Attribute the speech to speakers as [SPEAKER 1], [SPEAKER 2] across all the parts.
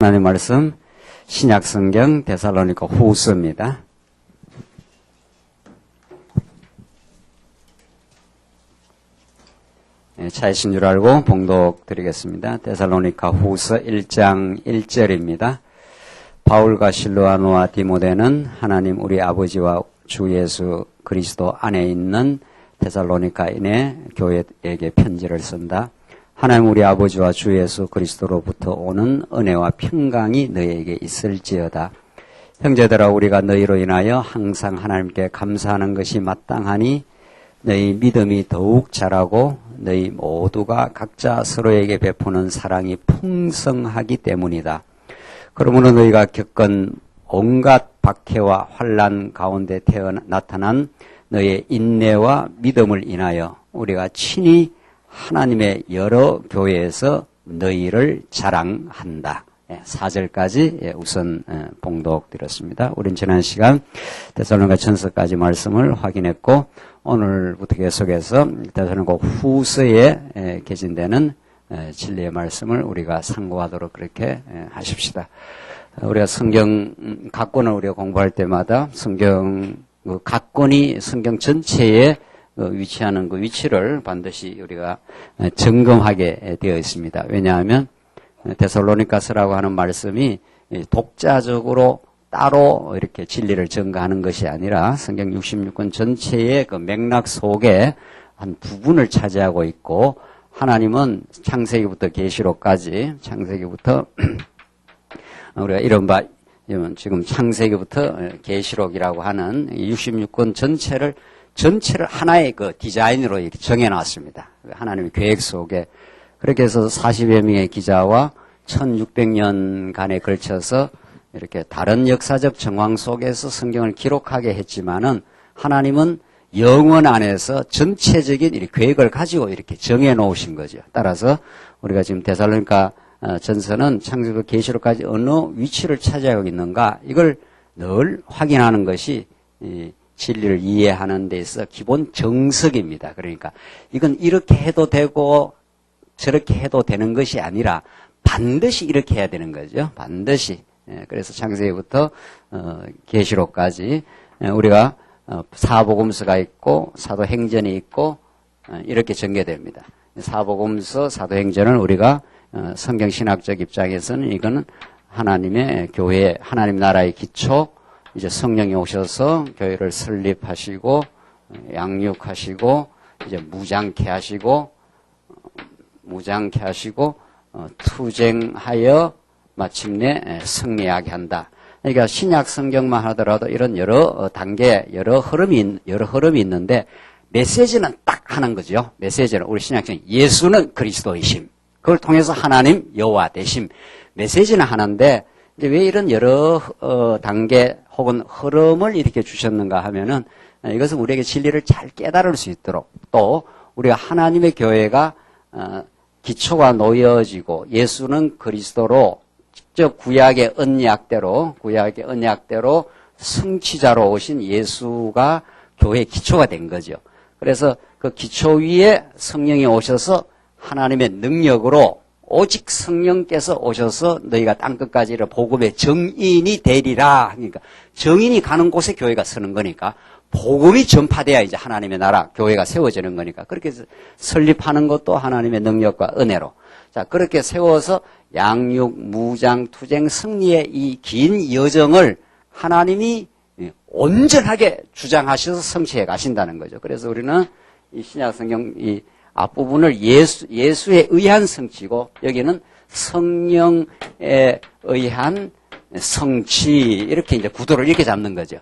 [SPEAKER 1] 하나님의 말씀 신약성경 데살로니가 후서입니다. 차이신 줄 알고 봉독 드리겠습니다. 데살로니가 후서 1장 1절입니다. 바울과 실로아노와 디모데는 하나님 우리 아버지와 주 예수 그리스도 안에 있는 데살로니가인의 교회에게 편지를 쓴다. 하나님 우리 아버지와 주 예수 그리스도로부터 오는 은혜와 평강이 너희에게 있을지어다. 형제들아, 우리가 너희로 인하여 항상 하나님께 감사하는 것이 마땅하니 너희 믿음이 더욱 자라고 너희 모두가 각자 서로에게 베푸는 사랑이 풍성하기 때문이다. 그러므로 너희가 겪은 온갖 박해와 환난 가운데 나타난 너희의 인내와 믿음을 인하여 우리가 친히 하나님의 여러 교회에서 너희를 자랑한다. 4절까지 우선 봉독드렸습니다. 우린 지난 시간 데살로니가 전서까지 말씀을 확인했고 오늘부터 계속해서 데살로니가 후서에 개진되는 진리의 말씀을 우리가 상고하도록 그렇게 하십시다. 우리가 성경 각권을 우리가 공부할 때마다 성경 각권이 성경 전체에 위치하는 그 위치를 반드시 우리가 점검하게 되어 있습니다. 왜냐하면 데살로니가서라고 하는 말씀이 독자적으로 따로 이렇게 진리를 전가하는 것이 아니라 성경 66권 전체의 그 맥락 속에 한 부분을 차지하고 있고, 하나님은 창세기부터 계시록까지, 창세기부터 우리가 이른바 지금 창세기부터 계시록이라고 하는 66권 전체를 하나의 그 디자인으로 이렇게 정해놨습니다. 하나님의 계획 속에. 그렇게 해서 40여 명의 기자와 1600년간에 걸쳐서 이렇게 다른 역사적 정황 속에서 성경을 기록하게 했지만은 하나님은 영원 안에서 전체적인 이 계획을 가지고 이렇게 정해 놓으신 거죠. 따라서 우리가 지금 데살로니가 전서는 창세기부터 계시록까지 어느 위치를 차지하고 있는가, 이걸 늘 확인하는 것이 진리를 이해하는 데 있어 기본 정석입니다. 그러니까 이건 이렇게 해도 되고 저렇게 해도 되는 것이 아니라 반드시 이렇게 해야 되는 거죠. 반드시. 그래서 창세기부터 계시록까지 우리가 사복음서가 있고 사도행전이 있고 이렇게 전개됩니다. 사복음서, 사도행전을 우리가 성경신학적 입장에서는 이거는 하나님의 교회, 하나님 나라의 기초, 이제 성령이 오셔서 교회를 설립하시고 양육하시고 이제 무장케 하시고 투쟁하여 마침내 승리하게 한다. 그러니까 신약 성경만 하더라도 이런 여러 단계, 여러 흐름이 있는데 메시지는 딱 하나인 거죠. 메시지는 우리 신약성 예수는 그리스도이심. 그걸 통해서 하나님 여호와 되심. 메시지는 하나인데 이제 왜 이런 여러 단계 혹은 흐름을 이렇게 주셨는가 하면은 이것은 우리에게 진리를 잘 깨달을 수 있도록, 또 우리가 하나님의 교회가 기초가 놓여지고 예수는 그리스도로 직접 구약의 언약대로 성취자로 오신 예수가 교회의 기초가 된 거죠. 그래서 그 기초 위에 성령이 오셔서 하나님의 능력으로 오직 성령께서 오셔서 너희가 땅끝까지 복음의 정인이 되리라. 그러니까 정인이 가는 곳에 교회가 서는 거니까 복음이 전파돼야 이제 하나님의 나라, 교회가 세워지는 거니까 그렇게 해서 설립하는 것도 하나님의 능력과 은혜로. 자, 그렇게 세워서 양육, 무장, 투쟁, 승리의 이 긴 여정을 하나님이 온전하게 주장하셔서 성취해 가신다는 거죠. 그래서 우리는 이 신약 성경 이 앞부분을 예수에 의한 성취고 여기는 성령에 의한 성취, 이렇게 이제 구도를 이렇게 잡는 거죠.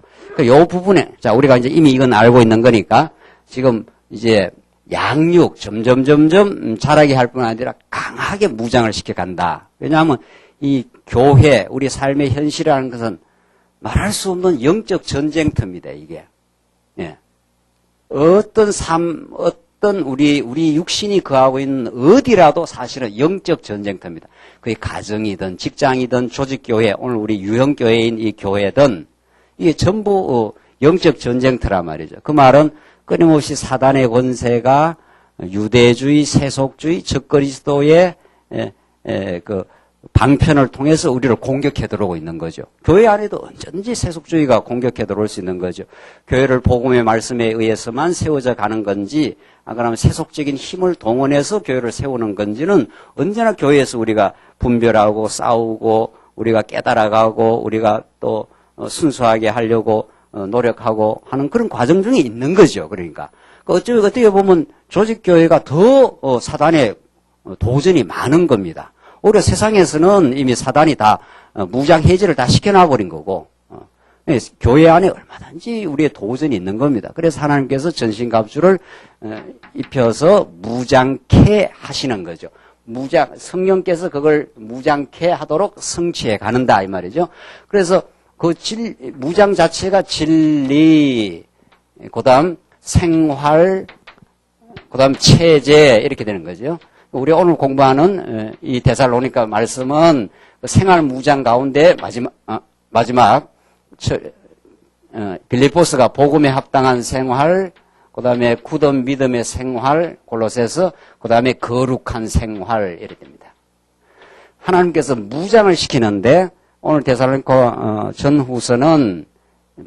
[SPEAKER 1] 요 부분에, 자, 우리가 이제 이미 이건 알고 있는 거니까 지금 이제 양육 점점 자라게 할 뿐 아니라 강하게 무장을 시켜간다. 왜냐하면 이 교회, 우리 삶의 현실이라는 것은 말할 수 없는 영적 전쟁터입니다, 이게. 예. 어떤 우리 육신이 거하고 있는 어디라도 사실은 영적 전쟁터입니다. 그게 가정이든 직장이든 조직교회, 오늘 우리 유형교회인 이 교회든 이게 전부 영적 전쟁터란 말이죠. 그 말은 끊임없이 사단의 권세가 유대주의, 세속주의, 적그리스도의 그 방편을 통해서 우리를 공격해 들어오고 있는 거죠. 교회 안에도 언제든지 세속주의가 공격해 들어올 수 있는 거죠. 교회를 복음의 말씀에 의해서만 세워져 가는 건지, 그러면 세속적인 힘을 동원해서 교회를 세우는 건지는 언제나 교회에서 우리가 분별하고 싸우고 우리가 깨달아가고 우리가 또 순수하게 하려고 노력하고 하는 그런 과정 중에 있는 거죠. 그러니까 어떻게 보면 조직교회가 더 사단의 도전이 많은 겁니다. 오히려 세상에서는 이미 사단이 다 무장 해제를 다 시켜놔버린 거고, 교회 안에 얼마든지 우리의 도전이 있는 겁니다. 그래서 하나님께서 전신갑주를 입혀서 무장케 하시는 거죠. 성령께서 그걸 무장케 하도록 성취해 가는다 이 말이죠. 그래서 그 무장 자체가 진리, 그다음 생활, 그다음 체제 이렇게 되는 거죠. 우리 오늘 공부하는 이 데살로니가 말씀은 생활 무장 가운데 마지막 빌립보스가 복음에 합당한 생활, 그다음에 굳은 믿음의 생활, 골로새서, 그다음에 거룩한 생활 이렇게 됩니다. 하나님께서 무장을 시키는데 오늘 데살로니가 전후서는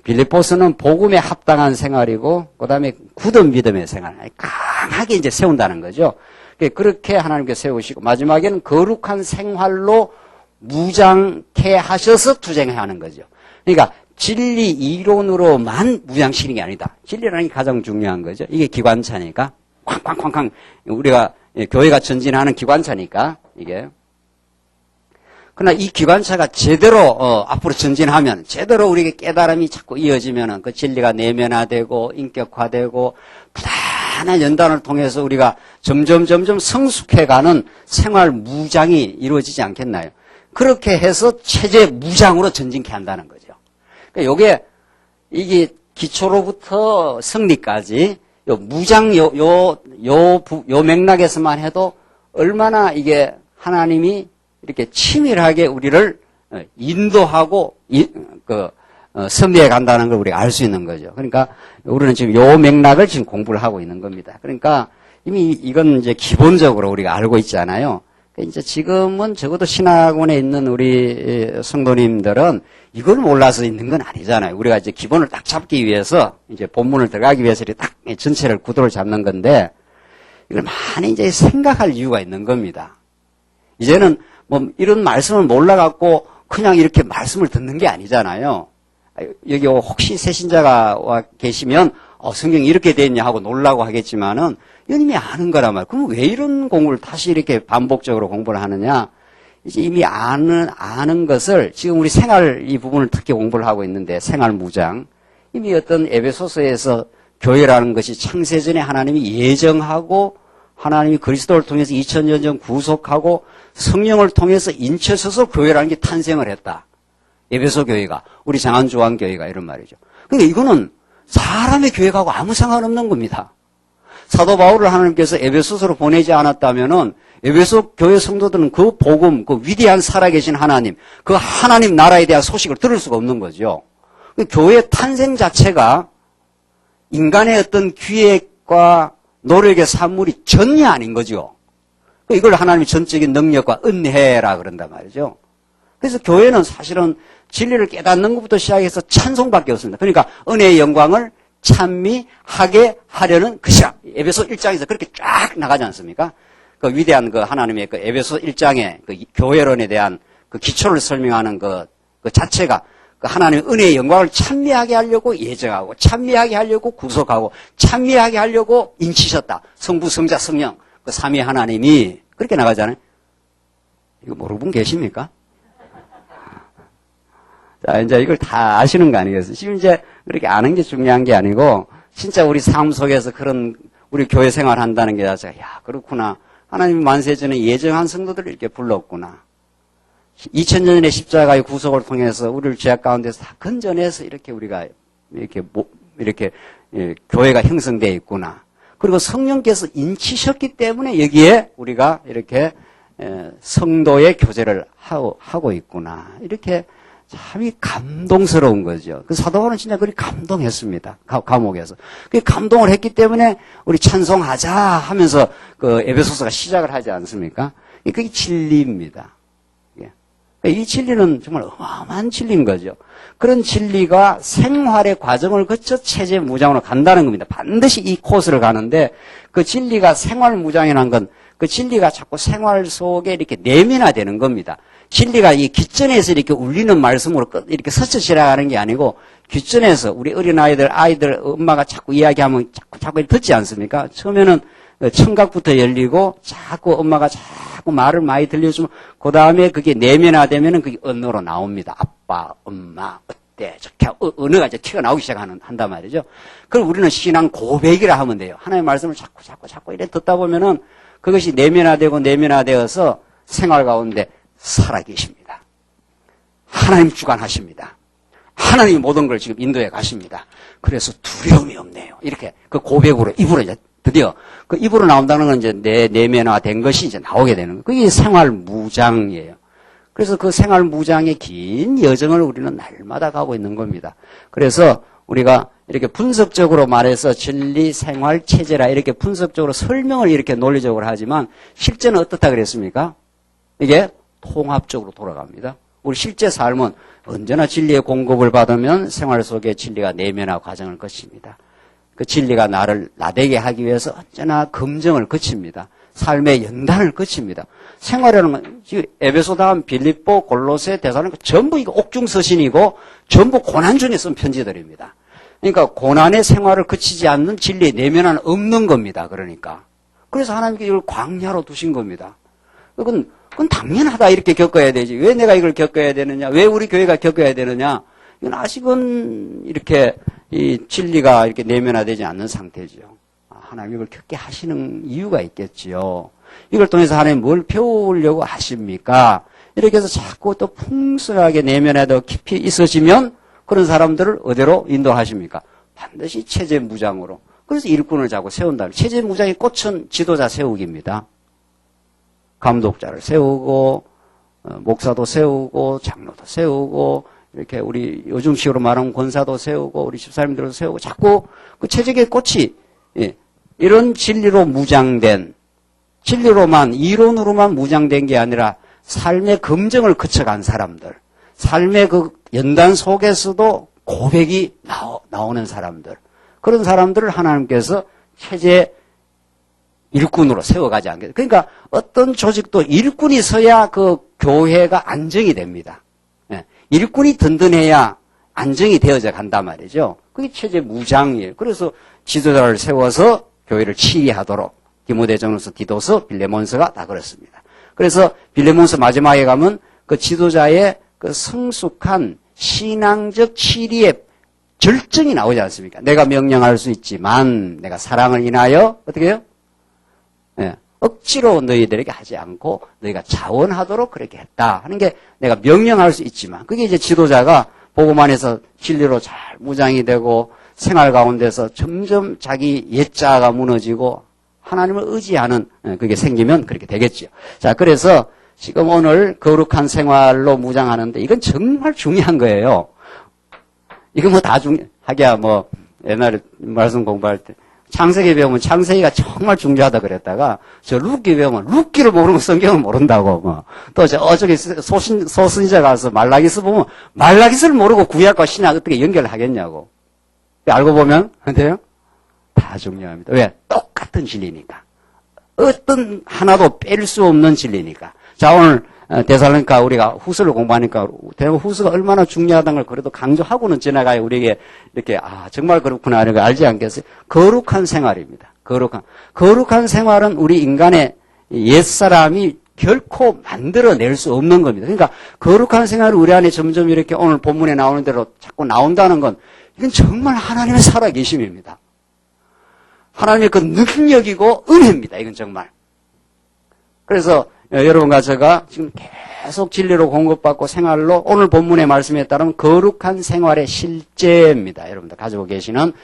[SPEAKER 1] 빌립보스는 복음에 합당한 생활이고 그다음에 굳은 믿음의 생활, 강하게 이제 세운다는 거죠. 그렇게 하나님께서 세우시고 마지막에는 거룩한 생활로 무장케 하셔서 투쟁해야 하는 거죠. 그러니까 진리 이론으로만 무장시키는 게 아니다. 진리라는 게 가장 중요한 거죠. 이게 기관차니까 쾅쾅쾅쾅 우리가 교회가 전진하는 기관차니까 이게. 그러나 이 기관차가 제대로 앞으로 전진하면 제대로 우리에게 깨달음이 자꾸 이어지면은 그 진리가 내면화되고 인격화되고 부단한 연단을 통해서 우리가 점점 성숙해가는 생활 무장이 이루어지지 않겠나요? 그렇게 해서 체제 무장으로 전진케 한다는 거죠. 그러니까 이게 기초로부터 승리까지 요 무장 요 맥락에서만 해도 얼마나 이게 하나님이 이렇게 치밀하게 우리를 인도하고 섭리해 간다는 걸 우리가 알 수 있는 거죠. 그러니까 우리는 지금 요 맥락을 지금 공부를 하고 있는 겁니다. 그러니까 이미 이건 이제 기본적으로 우리가 알고 있잖아요. 이제 지금은 적어도 신학원에 있는 우리 성도님들은 이걸 몰라서 있는 건 아니잖아요. 우리가 이제 기본을 딱 잡기 위해서 이제 본문을 들어가기 위해서 이렇게 딱 전체를 구도를 잡는 건데 이걸 많이 이제 생각할 이유가 있는 겁니다. 이제는 뭐 이런 말씀을 몰라갖고 그냥 이렇게 말씀을 듣는 게 아니잖아요. 여기 혹시 새신자가 와 계시면 성경이 이렇게 돼 있냐 하고 놀라고 하겠지만은 이건 이미 아는 거란 말이에요. 그럼 왜 이런 공부를 다시 이렇게 반복적으로 공부를 하느냐? 이제 이미 아는 것을 지금 우리 생활 이 부분을 특히 공부를 하고 있는데 생활 무장. 이미 어떤 에베소서에서 교회라는 것이 창세전에 하나님이 예정하고 하나님이 그리스도를 통해서 2000년 전 구속하고 성령을 통해서 인쳐서서 교회라는 게 탄생을 했다. 에베소 교회가, 우리 장안주한 교회가 이런 말이죠. 그러니까 이거는 사람의 교회하고 아무 상관없는 겁니다. 사도 바울을 하나님께서 에베소서로 보내지 않았다면은 에베소 교회 성도들은 그 복음, 그 위대한 살아계신 하나님, 그 하나님 나라에 대한 소식을 들을 수가 없는 거죠. 교회의 탄생 자체가 인간의 어떤 기획과 노력의 산물이 전혀 아닌 거죠. 이걸 하나님의 전적인 능력과 은혜라 그런단 말이죠. 그래서 교회는 사실은 진리를 깨닫는 것부터 시작해서 찬송밖에 없습니다. 그러니까 은혜의 영광을 찬미하게 하려는 것이라. 에베소 1장에서 그렇게 쫙 나가지 않습니까? 그 위대한 그 하나님의 그 에베소 1장의 그 교회론에 대한 그 기초를 설명하는 그 자체가 그 하나님의 은혜의 영광을 찬미하게 하려고 예정하고 찬미하게 하려고 구속하고 찬미하게 하려고 인치셨다. 성부, 성자, 성령 그 삼위 하나님이 그렇게 나가잖아요. 이거 모르는 분 계십니까? 자, 이제 이걸 다 아시는 거 아니겠어요? 지금 이제 그렇게 아는 게 중요한 게 아니고, 진짜 우리 삶 속에서 그런, 우리 교회 생활 한다는 게 자체가, 야, 그렇구나. 하나님이 만세전에 예정한 성도들을 이렇게 불렀구나. 2000년 전의 십자가의 구속을 통해서 우리를 죄악 가운데서 다 건져내서 이렇게 우리가, 이렇게, 교회가 형성되어 있구나. 그리고 성령께서 인치셨기 때문에 여기에 우리가 이렇게, 성도의 교제를 하고 있구나. 이렇게, 참이 감동스러운 거죠. 그 사도 바울은 진짜 그리 감동했습니다. 감옥에서. 그 감동을 했기 때문에 우리 찬송하자 하면서 그 에베소서가 시작을 하지 않습니까? 그게 진리입니다. 이 진리는 정말 어마어마한 진리인 거죠. 그런 진리가 생활의 과정을 거쳐 체제 무장으로 간다는 겁니다. 반드시 이 코스를 가는데 그 진리가 생활 무장이라는 건 그 진리가 자꾸 생활 속에 이렇게 내면화되는 겁니다. 진리가 이 귓전에서 이렇게 울리는 말씀으로 이렇게 스쳐 지나가는 게 아니고 귓전에서 우리 어린아이들, 아이들 엄마가 자꾸 이야기하면 자꾸 듣지 않습니까? 처음에는 청각부터 열리고 자꾸 엄마가 자꾸 말을 많이 들려주면 그 다음에 그게 내면화되면은 그게 언어로 나옵니다. 아빠, 엄마, 어때? 저렇게 언어가 이제 튀어나오기 한단 말이죠. 그럼 우리는 신앙 고백이라 하면 돼요. 하나님의 말씀을 자꾸 이래 듣다 보면은 그것이 내면화되어서 생활 가운데 살아계십니다. 하나님 주관하십니다. 하나님이 모든 걸 지금 인도해 가십니다. 그래서 두려움이 없네요. 이렇게 그 고백으로 입으로 이제 드디어 그 입으로 나온다는 건 이제 내 내면화된 것이 이제 나오게 되는 거예요. 그게 생활 무장이에요. 그래서 그 생활 무장의 긴 여정을 우리는 날마다 가고 있는 겁니다. 그래서 우리가 이렇게 분석적으로 말해서 진리 생활 체제라 이렇게 분석적으로 설명을 이렇게 논리적으로 하지만 실제는 어떻다 그랬습니까? 이게 통합적으로 돌아갑니다. 우리 실제 삶은 언제나 진리의 공급을 받으면 생활 속에 진리가 내면화 과정을 거칩니다. 그 진리가 나를 나되게 하기 위해서 언제나 검증을 거칩니다. 삶의 연단을 거칩니다. 생활이라는 건 지금 에베소 다음 빌립보, 골로새, 데살로니가 전부 이거 옥중서신이고 전부 고난 중에 쓴 편지들입니다. 그러니까 고난의 생활을 거치지 않는 진리의 내면화는 없는 겁니다. 그러니까 그래서 하나님께 이걸 광야로 두신 겁니다. 그건 당연하다 이렇게 겪어야 되지. 왜 내가 이걸 겪어야 되느냐? 왜 우리 교회가 겪어야 되느냐? 이건 아직은 이렇게 이 진리가 이렇게 내면화되지 않는 상태죠. 하나님 이걸 겪게 하시는 이유가 있겠지요. 이걸 통해서 하나님 뭘 배우려고 하십니까? 이렇게 해서 자꾸 또 풍성하게 내면에 더 깊이 있어지면 그런 사람들을 어디로 인도하십니까? 반드시 체제 무장으로. 그래서 일꾼을 자꾸 세운다. 체제 무장의 꽃은 지도자 세우기입니다. 감독자를 세우고 목사도 세우고 장로도 세우고 이렇게 우리 요즘식으로 말하면 권사도 세우고 우리 집사님들도 세우고 자꾸 그 체제의 꽃이 이런 진리로 무장된 진리로만 이론으로만 무장된 게 아니라 삶의 검증을 거쳐간 사람들 삶의 그 연단 속에서도 고백이 나오는 사람들 그런 사람들을 하나님께서 체제 일꾼으로 세워가지 않겠다. 그러니까 어떤 조직도 일꾼이 서야 그 교회가 안정이 됩니다. 일꾼이 든든해야 안정이 되어져 간단 말이죠. 그게 체제 무장이에요. 그래서 지도자를 세워서 교회를 치리하도록 디모데전서, 디도서, 빌레몬서가 다 그렇습니다. 그래서 빌레몬서 마지막에 가면 그 지도자의 그 성숙한 신앙적 치리의 절정이 나오지 않습니까? 내가 명령할 수 있지만 내가 사랑을 인하여 어떻게 해요? 억지로 너희들에게 하지 않고 너희가 자원하도록 그렇게 했다 하는 게 내가 명령할 수 있지만 그게 이제 지도자가 복음 안에서 진리로 잘 무장이 되고 생활 가운데서 점점 자기 옛자가 무너지고 하나님을 의지하는 그게 생기면 그렇게 되겠죠. 자, 그래서 지금 오늘 거룩한 생활로 무장하는데 이건 정말 중요한 거예요. 이거 뭐 다 하기야 뭐 옛날에 말씀 공부할 때 창세기 배우면 창세기가 정말 중요하다 그랬다가 저 룻기 배우면 룻기를 모르면 성경을 모른다고 뭐 또 저기 소신자 가서 말라기스 보면 말라기스를 모르고 구약과 신약 어떻게 연결하겠냐고. 알고 보면 돼요? 다 중요합니다. 왜? 똑같은 진리니까. 어떤 하나도 뺄 수 없는 진리니까. 자, 오늘 데살로니가 우리가 후서를 공부하니까 대부분 후서가 얼마나 중요하다는 걸 그래도 강조하고는 지나가야 우리에게 이렇게 정말 그렇구나 이렇게 알지 않겠어요? 거룩한 생활입니다. 거룩한 생활은 우리 인간의 옛사람이 결코 만들어낼 수 없는 겁니다. 그러니까 거룩한 생활이 우리 안에 점점 이렇게 오늘 본문에 나오는 대로 자꾸 나온다는 건 이건 정말 하나님의 살아계심입니다. 하나님의 그 능력이고 은혜입니다. 이건 정말. 그래서 여러분과 제가 지금 계속 진리로 공급받고 생활로 오늘 본문의 말씀에 따르면 거룩한 생활의 실제입니다. 여러분들 가지고 계시는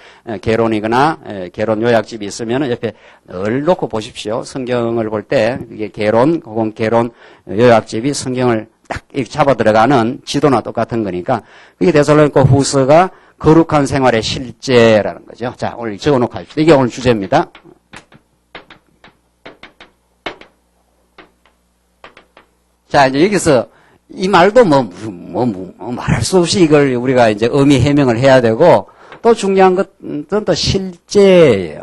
[SPEAKER 1] 개론이거나 개론 요약집이 있으면 옆에 늘 놓고 보십시오. 성경을 볼 때 이게 개론 혹은 개론 요약집이 성경을 딱 이렇게 잡아 들어가는 지도나 똑같은 거니까 그게 데살로니가 후서가 거룩한 생활의 실제라는 거죠. 자, 오늘 적어놓고 합시다. 이게 오늘 주제입니다. 자, 이제 여기서 이 말도 말할 수 없이 이걸 우리가 이제 의미 해명을 해야 되고, 또 중요한 것은 또 실제예요.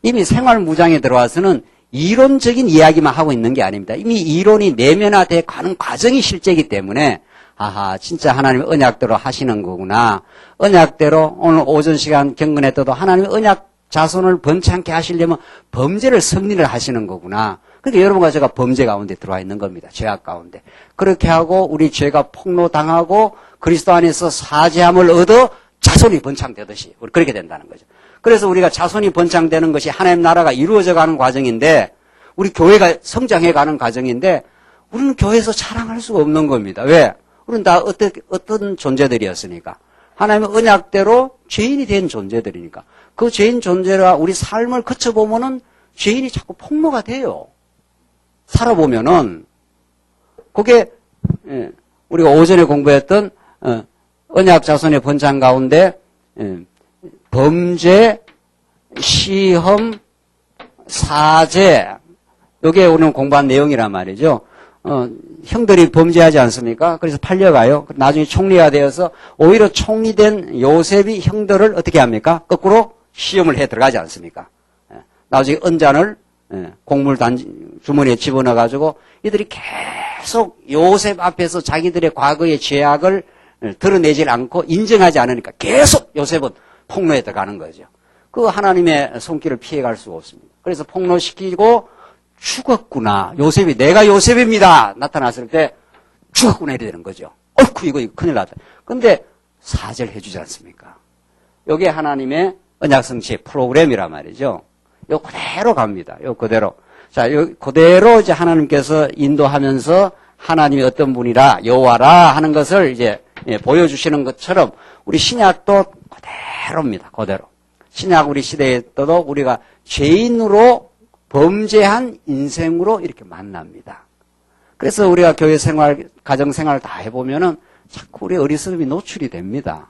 [SPEAKER 1] 이미 생활무장에 들어와서는 이론적인 이야기만 하고 있는 게 아닙니다. 이미 이론이 내면화돼 가는 과정이 실제이기 때문에, 아하, 진짜 하나님의 언약대로 하시는 거구나. 언약대로 오늘 오전 시간 경건했더도 하나님의 언약 자손을 번창케 하시려면 범죄를 승리를 하시는 거구나. 그러니까 여러분과 제가 범죄 가운데 들어와 있는 겁니다. 죄악 가운데. 그렇게 하고 우리 죄가 폭로당하고 그리스도 안에서 사죄함을 얻어 자손이 번창되듯이 그렇게 된다는 거죠. 그래서 우리가 자손이 번창되는 것이 하나님 나라가 이루어져 가는 과정인데, 우리 교회가 성장해 가는 과정인데, 우리는 교회에서 자랑할 수가 없는 겁니다. 왜? 우리는 다 어떤 존재들이었으니까. 하나님의 언약대로 죄인이 된 존재들이니까. 그 죄인 존재라 우리 삶을 거쳐보면은 죄인이 자꾸 폭로가 돼요. 살아보면은. 그게, 우리가 오전에 공부했던, 언약 자손의 번창 가운데, 범죄, 시험, 사죄, 이게 오늘 공부한 내용이란 말이죠. 형들이 범죄하지 않습니까? 그래서 팔려가요. 나중에 총리가 되어서 오히려 총리된 요셉이 형들을 어떻게 합니까? 거꾸로 시험을 해 들어가지 않습니까? 나중에 은잔을 곡물 주머니에 집어넣어가지고 이들이 계속 요셉 앞에서 자기들의 과거의 죄악을 드러내질 않고 인정하지 않으니까 계속 요셉은 폭로에 들어가는 거죠. 그 하나님의 손길을 피해갈 수가 없습니다. 그래서 폭로시키고 죽었구나. 요셉이 내가 요셉입니다. 나타났을 때 죽었구나 이래 되는 거죠. 어이쿠 이거 큰일 났다. 근데 사죄를 해주지 않습니까? 이게 하나님의 언약성취의 프로그램이란 말이죠. 요 그대로 갑니다. 요 그대로. 자, 요 그대로 이제 하나님께서 인도하면서 하나님이 어떤 분이라 여호와라 하는 것을 이제 보여주시는 것처럼 우리 신약도 그대로입니다. 그대로. 신약 우리 시대에 떠도 우리가 죄인으로 범죄한 인생으로 이렇게 만납니다. 그래서 우리가 교회 생활, 가정 생활 다 해보면은 자꾸 우리 어리석음이 노출이 됩니다.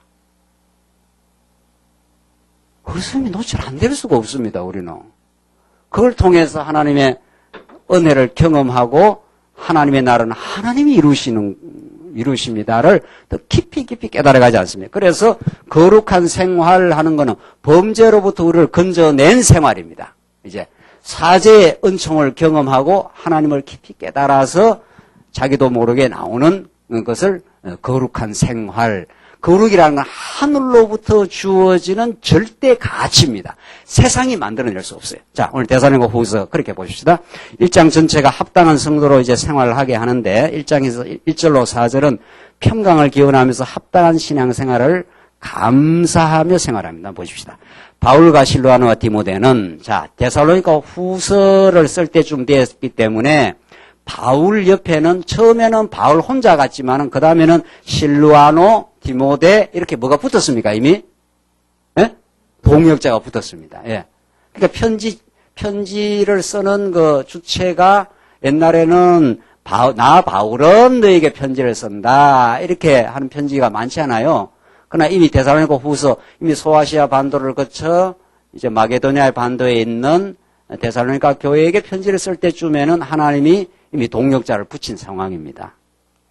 [SPEAKER 1] 어리석음이 노출 안 될 수가 없습니다, 우리는. 그걸 통해서 하나님의 은혜를 경험하고 하나님의 나라는 하나님이 이루십니다를 더 깊이 깨달아가지 않습니까? 그래서 거룩한 생활하는 것은 범죄로부터 우리를 건져낸 생활입니다. 이제 사죄의 은총을 경험하고 하나님을 깊이 깨달아서 자기도 모르게 나오는 것을 거룩한 생활. 거룩이라는 건 하늘로부터 주어지는 절대 가치입니다. 세상이 만들어낼 수 없어요. 자, 오늘 데살로니가 후서 그렇게 보십시다. 1장 전체가 합당한 성도로 이제 생활을 하게 하는데 1장에서 1절로 4절은 평강을 기원하면서 합당한 신앙생활을 감사하며 생활합니다. 보십시다. 바울과 실로아노와 디모데는 자, 데살로니가 후서를 쓸 때쯤 되었기 때문에 바울 옆에는 처음에는 바울 혼자 갔지만은 그 다음에는 실로아노, 디모데 이렇게 뭐가 붙었습니까? 이미 예? 동역자가 붙었습니다. 예. 그러니까 편지를 쓰는 그 주체가 옛날에는 나 바울은 너에게 편지를 쓴다 이렇게 하는 편지가 많지 않아요. 그러나 이미 데살로니가 후서 이미 소아시아 반도를 거쳐 이제 마게도니아 반도에 있는 데살로니가 교회에게 편지를 쓸 때쯤에는 하나님이 이미 동역자를 붙인 상황입니다.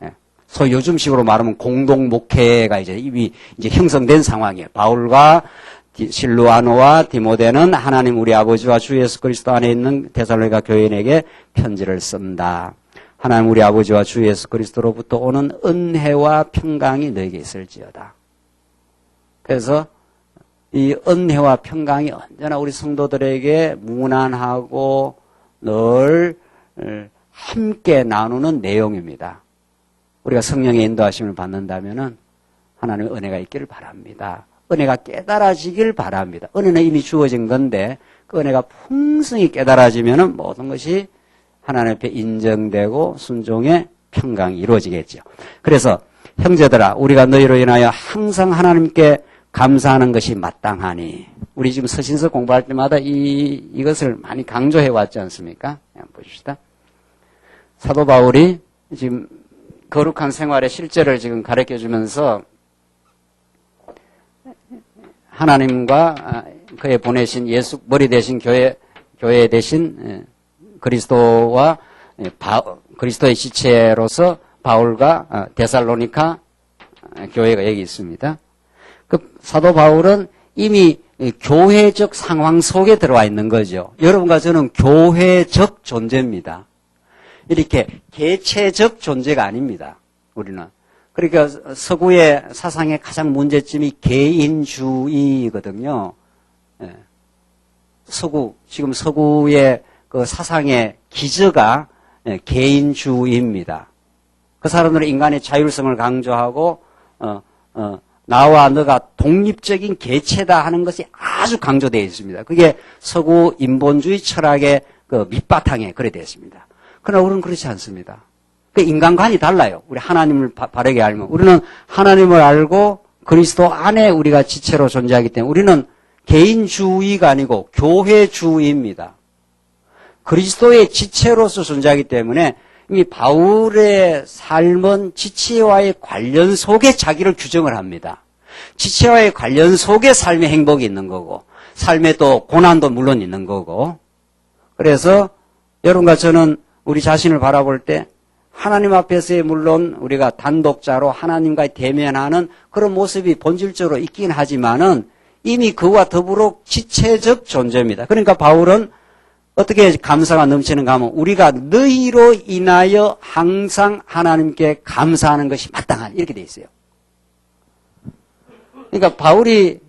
[SPEAKER 1] 예. 소위 요즘식으로 말하면 공동 목회가 이제 이미 이제 형성된 상황이에요. 바울과 실루아노와 디모데는 하나님 우리 아버지와 주 예수 그리스도 안에 있는 데살로니가 교인에게 편지를 쓴다. 하나님 우리 아버지와 주 예수 그리스도로부터 오는 은혜와 평강이 너에게 있을지어다. 그래서 이 은혜와 평강이 언제나 우리 성도들에게 무난하고 늘 함께 나누는 내용입니다. 우리가 성령의 인도하심을 받는다면은 하나님의 은혜가 있기를 바랍니다. 은혜가 깨달아지길 바랍니다. 은혜는 이미 주어진 건데 그 은혜가 풍성히 깨달아지면은 모든 것이 하나님 앞에 인정되고 순종의 평강이 이루어지겠죠. 그래서 형제들아 우리가 너희로 인하여 항상 하나님께 감사하는 것이 마땅하니 우리 지금 서신서 공부할 때마다 이것을 많이 강조해 왔지 않습니까? 한번 보십시다. 사도 바울이 지금 거룩한 생활의 실제를 지금 가르쳐 주면서 하나님과 그의 보내신 예수 머리 대신 교회 대신 그리스도와 그리스도의 지체로서 바울과 데살로니가 교회가 여기 있습니다. 그 사도 바울은 이미 교회적 상황 속에 들어와 있는 거죠. 여러분과 저는 교회적 존재입니다. 이렇게 개체적 존재가 아닙니다. 우리는. 그러니까 서구의 사상의 가장 문제점이 개인주의거든요. 지금 서구의 그 사상의 기저가 개인주의입니다. 그 사람들은 인간의 자율성을 강조하고, 나와 너가 독립적인 개체다 하는 것이 아주 강조되어 있습니다. 그게 서구 인본주의 철학의 그 밑바탕에 그래 되어 있습니다. 그러나 우리는 그렇지 않습니다. 그 인간관이 달라요. 우리 하나님을 바르게 알면. 우리는 하나님을 알고 그리스도 안에 우리가 지체로 존재하기 때문에 우리는 개인주의가 아니고 교회주의입니다. 그리스도의 지체로서 존재하기 때문에 이 바울의 삶은 지체와의 관련 속에 자기를 규정을 합니다. 지체와의 관련 속에 삶의 행복이 있는 거고 삶의 또 고난도 물론 있는 거고 그래서 여러분과 저는 우리 자신을 바라볼 때 하나님 앞에서의 물론 우리가 단독자로 하나님과 대면하는 그런 모습이 본질적으로 있긴 하지만은 이미 그와 더불어 지체적 존재입니다. 그러니까 바울은 어떻게 감사가 넘치는가 하면 우리가 너희로 인하여 항상 하나님께 감사하는 것이 마땅한 이렇게 돼 있어요. 그러니까 바울이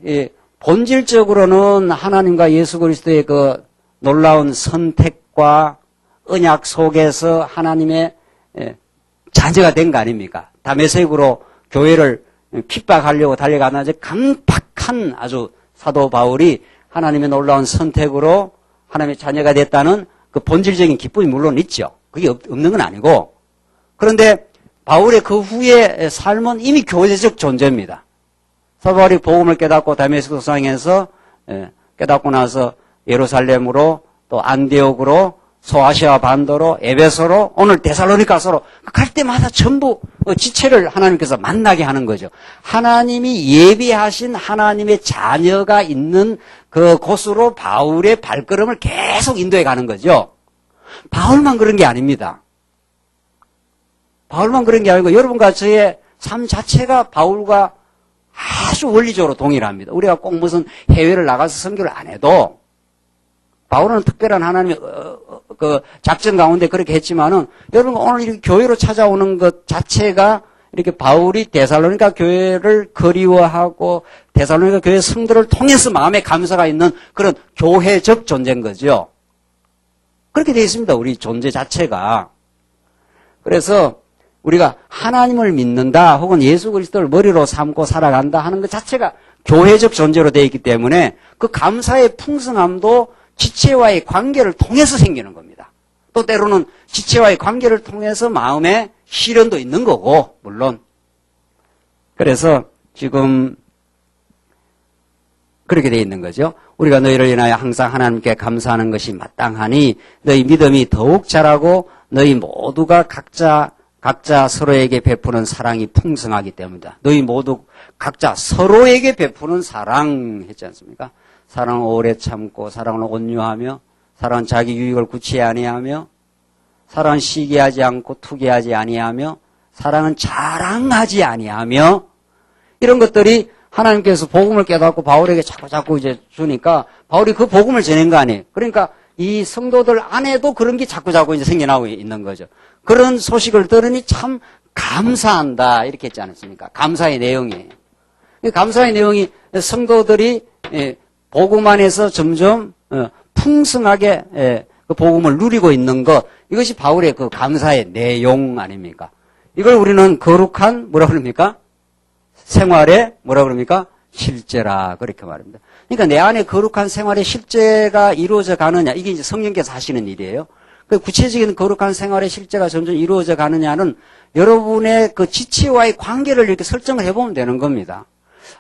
[SPEAKER 1] 본질적으로는 하나님과 예수 그리스도의 그 놀라운 선택과 언약 속에서 하나님의 자녀가 된 거 아닙니까? 다메섹으로 교회를 핍박하려고 달려가는 아주 강팍한 아주 사도 바울이 하나님의 놀라운 선택으로 하나님의 자녀가 됐다는 그 본질적인 기쁨이 물론 있죠. 그게 없는 건 아니고. 그런데 바울의 그 후의 삶은 이미 교회적 존재입니다. 사도 바울이 복음을 깨닫고 다메섹 도상에서 깨닫고 나서 예루살렘으로 또 안디옥으로 소아시아 반도로 에베소로 오늘 데살로니가서로 갈 때마다 전부 지체를 하나님께서 만나게 하는 거죠. 하나님이 예비하신 하나님의 자녀가 있는 그 곳으로 바울의 발걸음을 계속 인도해 가는 거죠. 바울만 그런 게 아닙니다. 바울만 그런 게 아니고 여러분과 저의 삶 자체가 바울과 아주 원리적으로 동일합니다. 우리가 꼭 무슨 해외를 나가서 선교를 안 해도 바울은 특별한 하나님의 그 작전 가운데 그렇게 했지만은 여러분 오늘 이렇게 교회로 찾아오는 것 자체가 이렇게 바울이 데살로니가 교회를 그리워하고 데살로니가 교회 성도를 통해서 마음에 감사가 있는 그런 교회적 존재인 거죠. 그렇게 되어 있습니다. 우리 존재 자체가. 그래서 우리가 하나님을 믿는다 혹은 예수 그리스도를 머리로 삼고 살아간다 하는 것 자체가 교회적 존재로 되어 있기 때문에 그 감사의 풍성함도 지체와의 관계를 통해서 생기는 겁니다. 또 때로는 지체와의 관계를 통해서 마음의 시련도 있는 거고 물론. 그래서 지금 그렇게 되어 있는 거죠. 우리가 너희를 인하여 항상 하나님께 감사하는 것이 마땅하니 너희 믿음이 더욱 자라고 너희 모두가 각자 서로에게 베푸는 사랑이 풍성하기 때문이다. 너희 모두 각자 서로에게 베푸는 사랑 했지 않습니까? 사랑은 오래 참고 사랑은 온유하며 사랑은 자기 유익을 구치지 아니하며 사랑은 시기하지 않고 투기하지 아니하며 사랑은 자랑하지 아니하며 이런 것들이 하나님께서 복음을 깨닫고 바울에게 자꾸 이제 주니까 바울이 그 복음을 전한 거 아니에요. 그러니까 이 성도들 안에도 그런 게 자꾸 이제 생겨나고 있는 거죠. 그런 소식을 들으니 참 감사한다 이렇게 했지 않았습니까? 감사의 내용이에요. 감사의 내용이 성도들이 복음 안에서 점점 풍성하게 그 복음을 누리고 있는 것 이것이 바울의 그 감사의 내용 아닙니까? 이걸 우리는 거룩한 뭐라 그럽니까? 생활의 뭐라 그럽니까? 실제라 그렇게 말합니다. 그러니까 내 안에 거룩한 생활의 실제가 이루어져 가느냐 이게 이제 성령께서 하시는 일이에요. 그 구체적인 거룩한 생활의 실제가 점점 이루어져 가느냐는 여러분의 그 지체와의 관계를 이렇게 설정을 해보면 되는 겁니다.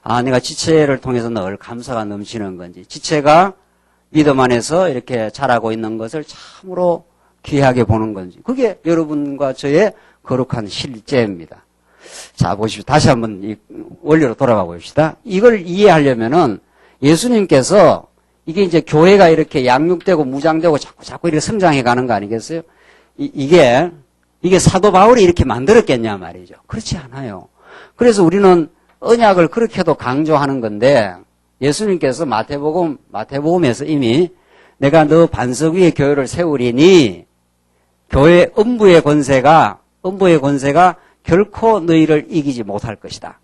[SPEAKER 1] 아, 내가 지체를 통해서 늘 감사가 넘치는 건지, 지체가 믿음 안에서 이렇게 자라고 있는 것을 참으로 귀하게 보는 건지, 그게 여러분과 저의 거룩한 실제입니다. 자, 보십시오. 다시 한번 이 원리로 돌아가 봅시다. 이걸 이해하려면은 예수님께서 이게 이제 교회가 이렇게 양육되고 무장되고 자꾸 이렇게 성장해 가는 거 아니겠어요? 이게 이게 사도 바울이 이렇게 만들었겠냐 말이죠. 그렇지 않아요. 그래서 우리는 언약을 그렇게도 강조하는 건데 예수님께서 마태복음에서 이미 내가 너 반석 위에 교회를 세우리니 교회 음부의 권세가 결코 너희를 이기지 못할 것이다.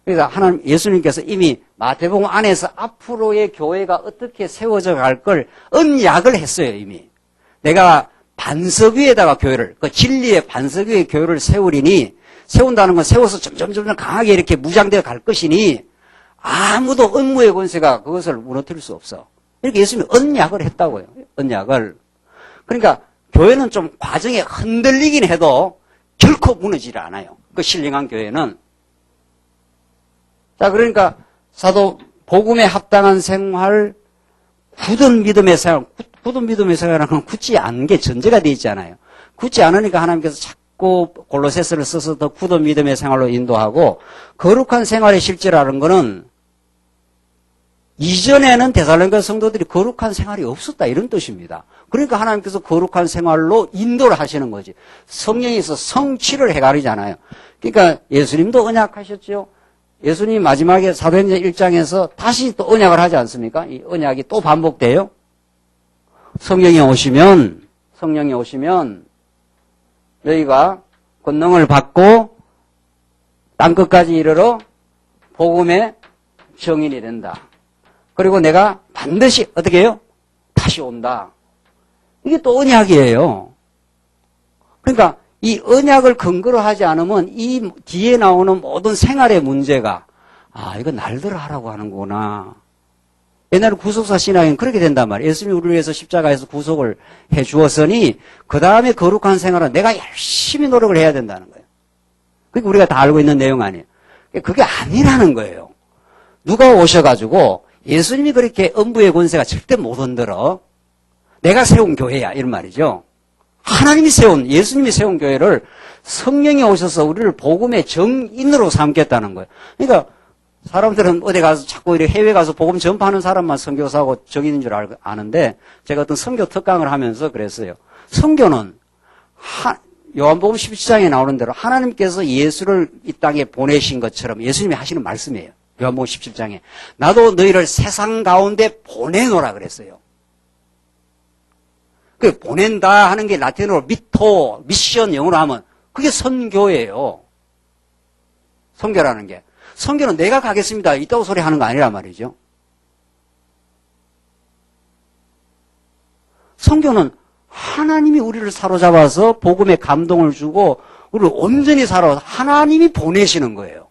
[SPEAKER 1] 그래서 예수님께서 이미 마태복음 안에서 앞으로의 교회가 어떻게 세워져 갈 걸 언약을 했어요, 이미. 내가 반석 위에다가 교회를, 그 진리의 반석 위에 교회를 세우리니, 세운다는 건 세워서 점점 강하게 이렇게 무장되어 갈 것이니, 아무도 음부의 권세가 그것을 무너뜨릴 수 없어. 이렇게 예수님이 언약을 했다고요, 언약을. 그러니까 교회는 좀 과정에 흔들리긴 해도 결코 무너지지 않아요. 그 신령한 교회는. 자, 그러니까 사도 복음에 합당한 생활, 굳은 믿음의 생활, 굳은 믿음의 생활은 굳지 않은 게 전제가 되어 있잖아요. 굳지 않으니까 하나님께서 자꾸 골로새서를 써서 더 굳은 믿음의 생활로 인도하고, 거룩한 생활의 실제라는 거는 이전에는 데살로니가 성도들이 거룩한 생활이 없었다 이런 뜻입니다. 그러니까 하나님께서 거룩한 생활로 인도를 하시는 거지. 성령에서 성취를 해가리잖아요. 그러니까 예수님도 언약하셨죠. 예수님 마지막에 사도행전 1장에서 다시 또 언약을 하지 않습니까? 이 언약이 또 반복돼요. 성령이 오시면 너희가 권능을 받고 땅끝까지 이르러 복음의 증인이 된다. 그리고 내가 반드시 어떻게 해요? 다시 온다. 이게 또 언약이에요. 그러니까 이 언약을 근거로 하지 않으면 이 뒤에 나오는 모든 생활의 문제가 이거 날들어 하라고 하는구나. 옛날에 구속사 신앙은 그렇게 된단 말이에요. 예수님이 우리를 위해서 십자가에서 구속을 해 주었으니 그 다음에 거룩한 생활은 내가 열심히 노력을 해야 된다는 거예요. 그게 우리가 다 알고 있는 내용 아니에요. 그게 아니라는 거예요. 누가 오셔가지고 예수님이 그렇게 음부의 권세가 절대 못 흔들어. 내가 세운 교회야 이런 말이죠. 예수님이 세운 교회를 성령이 오셔서 우리를 복음의 정인으로 삼겠다는 거예요. 그러니까 사람들은 어디 가서 자꾸 이렇게 해외 가서 복음 전파하는 사람만 선교사하고 정인인 줄 아는데 제가 어떤 선교 특강을 하면서 그랬어요. 선교는 요한복음 17장에 나오는 대로 하나님께서 예수를 이 땅에 보내신 것처럼 예수님이 하시는 말씀이에요. 요한복음 17장에 나도 너희를 세상 가운데 보내노라 그랬어요. 그 보낸다 하는 게 라틴어로 미션 영어로 하면 그게 선교예요. 선교라는 게. 선교는 내가 가겠습니다. 이따고 소리 하는 거 아니란 말이죠. 선교는 하나님이 우리를 사로잡아서 복음에 감동을 주고 우리를 온전히 하나님이 보내시는 거예요.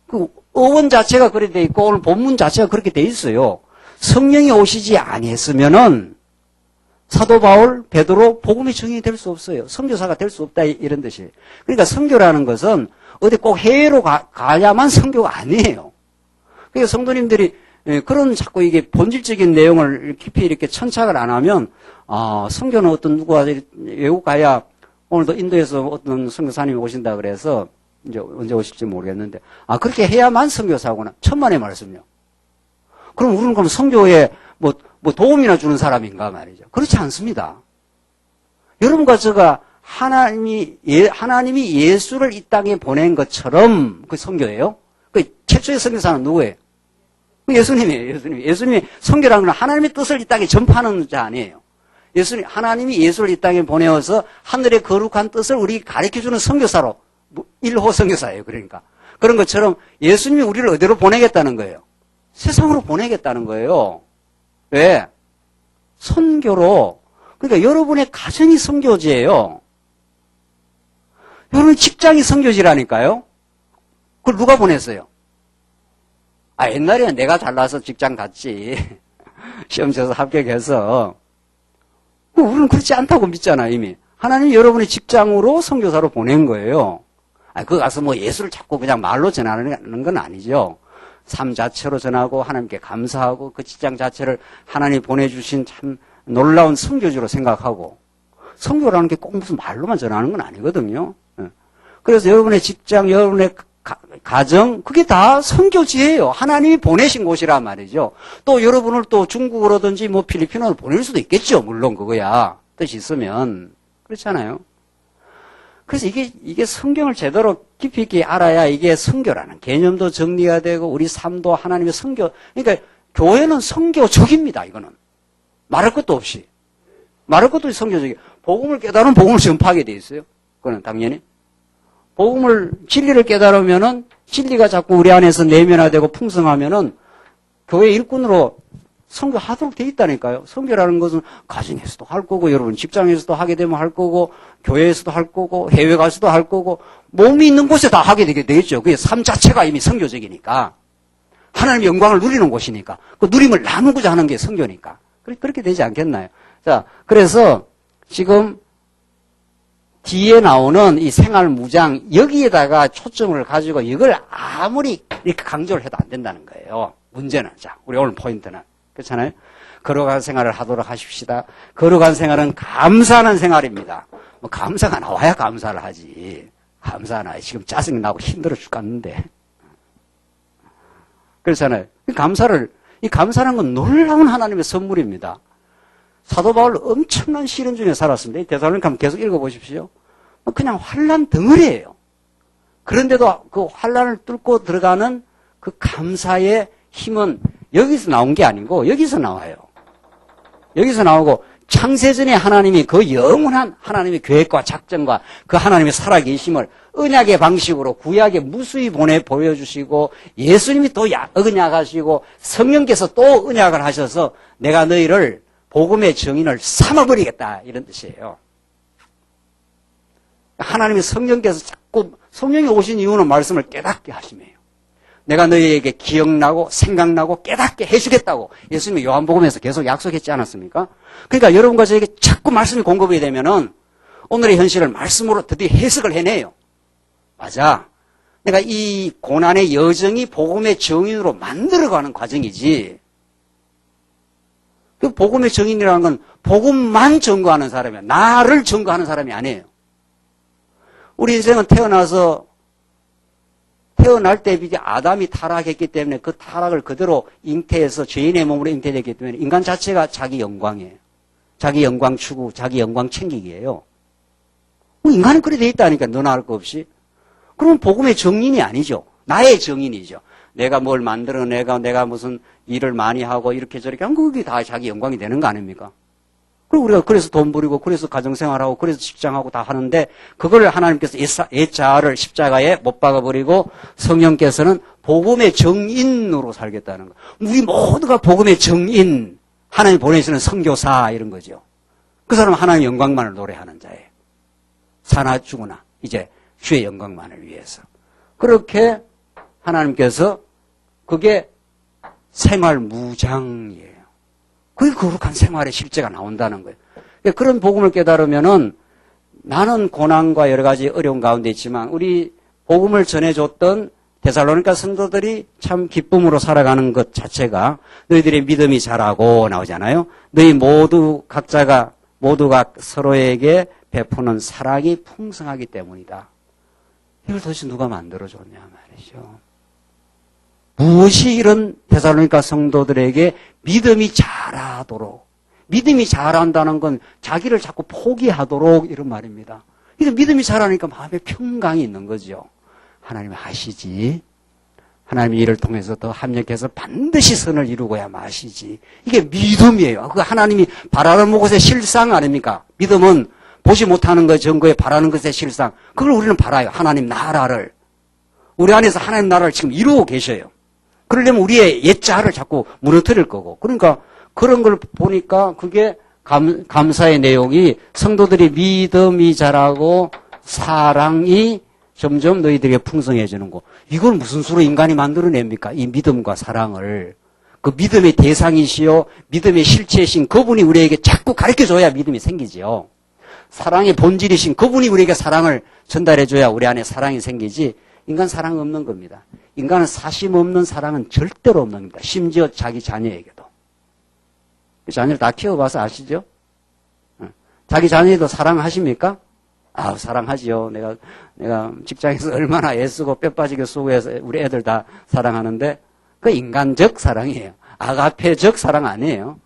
[SPEAKER 1] 그 어원 자체가 그렇게 돼 있고 오늘 본문 자체가 그렇게 돼 있어요. 성령이 오시지 아니했으면은 사도 바울, 베드로 복음의 증인이 될 수 없어요. 선교사가 될 수 없다 이런 뜻이에요. 그러니까 선교라는 것은 어디 꼭 해외로 가야만 선교가 아니에요. 그러니까 성도님들이 그런 자꾸 이게 본질적인 내용을 깊이 이렇게 천착을 안 하면 선교는 어떤 누가 외국 가야 오늘도 인도에서 어떤 선교사님이 오신다 그래서 이제 언제 오실지 모르겠는데 그렇게 해야만 선교사구나. 천만의 말씀요. 그럼 우리는 그럼 선교에 뭐 도움이나 주는 사람인가 말이죠. 그렇지 않습니다. 여러분과 제가 하나님이 예수를 이 땅에 보낸 것처럼 그 선교예요. 그 최초의 선교사는 누구예요? 예수님이에요. 예수님이 선교라는 건 하나님의 뜻을 이 땅에 전파하는 자 아니에요. 하나님이 예수를 이 땅에 보내어서 하늘의 거룩한 뜻을 우리 가르쳐주는 선교사로 1호 선교사예요. 그러니까 그런 것처럼 예수님이 우리를 어디로 보내겠다는 거예요? 세상으로 보내겠다는 거예요. 왜? 선교로. 그러니까 여러분의 가정이 선교지예요. 여러분 직장이 선교지라니까요. 그걸 누가 보냈어요? 옛날에는 내가 잘나서 직장 갔지. 시험 쳐서 합격해서. 우리는 그렇지 않다고 믿잖아 이미. 하나님이 여러분의 직장으로 선교사로 보낸 거예요. 그거 가서 예수를 자꾸 그냥 말로 전하는 건 아니죠. 삶 자체로 전하고 하나님께 감사하고 그 직장 자체를 하나님이 보내주신 참 놀라운 선교지로 생각하고 선교라는 게 꼭 무슨 말로만 전하는 건 아니거든요. 그래서 여러분의 직장, 여러분의 가정 그게 다 선교지예요. 하나님이 보내신 곳이란 말이죠. 또 여러분을 또 중국으로든지 필리핀으로 보낼 수도 있겠죠. 물론 그거야. 뜻이 있으면. 그렇잖아요. 그래서 이게 성경을 제대로 깊이 있게 알아야 이게 선교라는 개념도 정리가 되고 우리 삶도 하나님의 선교. 그러니까 교회는 선교적입니다. 이거는 말할 것도 없이 말할 것도 없이 선교적이. 복음을 깨달으면 복음을 전파하게 돼 있어요. 그거는 당연히 복음을 진리를 깨달으면은 진리가 자꾸 우리 안에서 내면화되고 풍성하면은 교회 일꾼으로 선교하도록 돼 있다니까요. 선교라는 것은 가정에서도 할 거고, 여러분 직장에서도 하게 되면 할 거고, 교회에서도 할 거고, 해외 가서도 할 거고, 몸이 있는 곳에 다 하게 되게 되겠죠. 그게 삶 자체가 이미 선교적이니까. 하나님의 영광을 누리는 곳이니까. 그 누림을 나누고자 하는 게 선교니까. 그렇게 되지 않겠나요? 자, 그래서 지금 뒤에 나오는 이 생활무장, 여기에다가 초점을 가지고 이걸 아무리 이렇게 강조를 해도 안 된다는 거예요. 문제는. 자, 우리 오늘 포인트는. 그렇잖아요? 거룩한 생활을 하도록 하십시다. 거룩한 생활은 감사하는 생활입니다. 뭐 감사가 나와야 감사를 하지. 감사가 나와야 지금 짜증나고 힘들어 죽겠는데. 그렇잖아요. 이 감사라는 건 놀라운 하나님의 선물입니다. 사도 바울 엄청난 시련 중에 살았습니다. 이 데살로니가 한번 계속 읽어보십시오. 그냥 환난 덩어리예요. 그런데도 그 환난을 뚫고 들어가는 그 감사의 힘은 여기서 나온 게 아니고 여기서 나와요. 여기서 나오고 창세전에 하나님이 그 영원한 하나님의 계획과 작전과 그 하나님의 살아계심을 언약의 방식으로 구약에 무수히 보여주시고 예수님이 또 언약하시고 성령께서 또 언약을 하셔서 내가 너희를 복음의 증인을 삼아버리겠다 이런 뜻이에요. 하나님의 성령께서 자꾸 성령이 오신 이유는 말씀을 깨닫게 하심이에요. 내가 너희에게 기억나고 생각나고 깨닫게 해주겠다고 예수님이 요한복음에서 계속 약속했지 않았습니까? 그러니까 여러분과 저에게 자꾸 말씀이 공급이 되면은 오늘의 현실을 말씀으로 드디어 해석을 해내요. 맞아. 내가 이 고난의 여정이 복음의 증인으로 만들어가는 과정이지. 그 복음의 증인이라는 건 복음만 증거하는 사람이야. 나를 증거하는 사람이 아니에요. 우리 인생은 태어날 때 이제 아담이 타락했기 때문에 그 타락을 그대로 잉태해서 죄인의 몸으로 잉태됐기 때문에 인간 자체가 자기 영광이에요. 자기 영광 추구, 자기 영광 챙기기예요. 인간은 그래 돼 있다니까 너나 할 거 없이. 그러면 복음의 증인이 아니죠. 나의 증인이죠. 내가 뭘 만들어 내가 무슨 일을 많이 하고 이렇게 저렇게 하면 그게 다 자기 영광이 되는 거 아닙니까? 그리고 우리가 그래서 돈 부리고 그래서 가정생활하고 그래서 직장하고 다 하는데 그걸 하나님께서 예자를 십자가에 못 박아버리고 성령께서는 복음의 증인으로 살겠다는 거. 우리 모두가 복음의 증인, 하나님 보내시는 선교사 이런 거죠. 그 사람은 하나님의 영광만을 노래하는 자예요. 사나 죽으나 이제 주의 영광만을 위해서. 그렇게 하나님께서 그게 생활무장이에요. 그게 거룩한 생활의 실제가 나온다는 거예요. 그런 복음을 깨달으면은 나는 고난과 여러 가지 어려운 가운데 있지만 우리 복음을 전해줬던 데살로니가 성도들이 참 기쁨으로 살아가는 것 자체가 너희들의 믿음이 자라고 나오잖아요. 너희 각자가 모두가 서로에게 베푸는 사랑이 풍성하기 때문이다. 이걸 도대체 누가 만들어줬냐 말이죠. 무엇이 이런 데살로니가 성도들에게 믿음이 자라도록, 믿음이 자란다는 건 자기를 자꾸 포기하도록 이런 말입니다. 그래서 믿음이 자라니까 마음에 평강이 있는 거죠. 하나님이 하시지. 하나님이 이를 통해서 더 합력해서 반드시 선을 이루고야 마시지. 이게 믿음이에요. 그 하나님이 바라는 것의 실상 아닙니까? 믿음은 보지 못하는 것 증거에 바라는 것의 실상. 그걸 우리는 바라요. 하나님 나라를. 우리 안에서 하나님 나라를 지금 이루고 계셔요. 그러려면 우리의 옛자를 자꾸 무너뜨릴 거고. 그러니까 그런 걸 보니까 그게 감사의 내용이 성도들이 믿음이 자라고 사랑이 점점 너희들에게 풍성해지는 거. 이걸 무슨 수로 인간이 만들어냅니까? 이 믿음과 사랑을. 그 믿음의 대상이시요 믿음의 실체이신 그분이 우리에게 자꾸 가르쳐줘야 믿음이 생기지요. 사랑의 본질이신 그분이 우리에게 사랑을 전달해줘야 우리 안에 사랑이 생기지. 인간 사랑 없는 겁니다. 인간은 사심 없는 사랑은 절대로 없는 겁니다. 심지어 자기 자녀에게도. 자녀를 다 키워봐서 아시죠? 자기 자녀에도 사랑하십니까? 아, 사랑하지요. 내가 직장에서 얼마나 애쓰고 뼈 빠지게 수고해서 우리 애들 다 사랑하는데 그 인간적 사랑이에요. 아가페적 사랑 아니에요.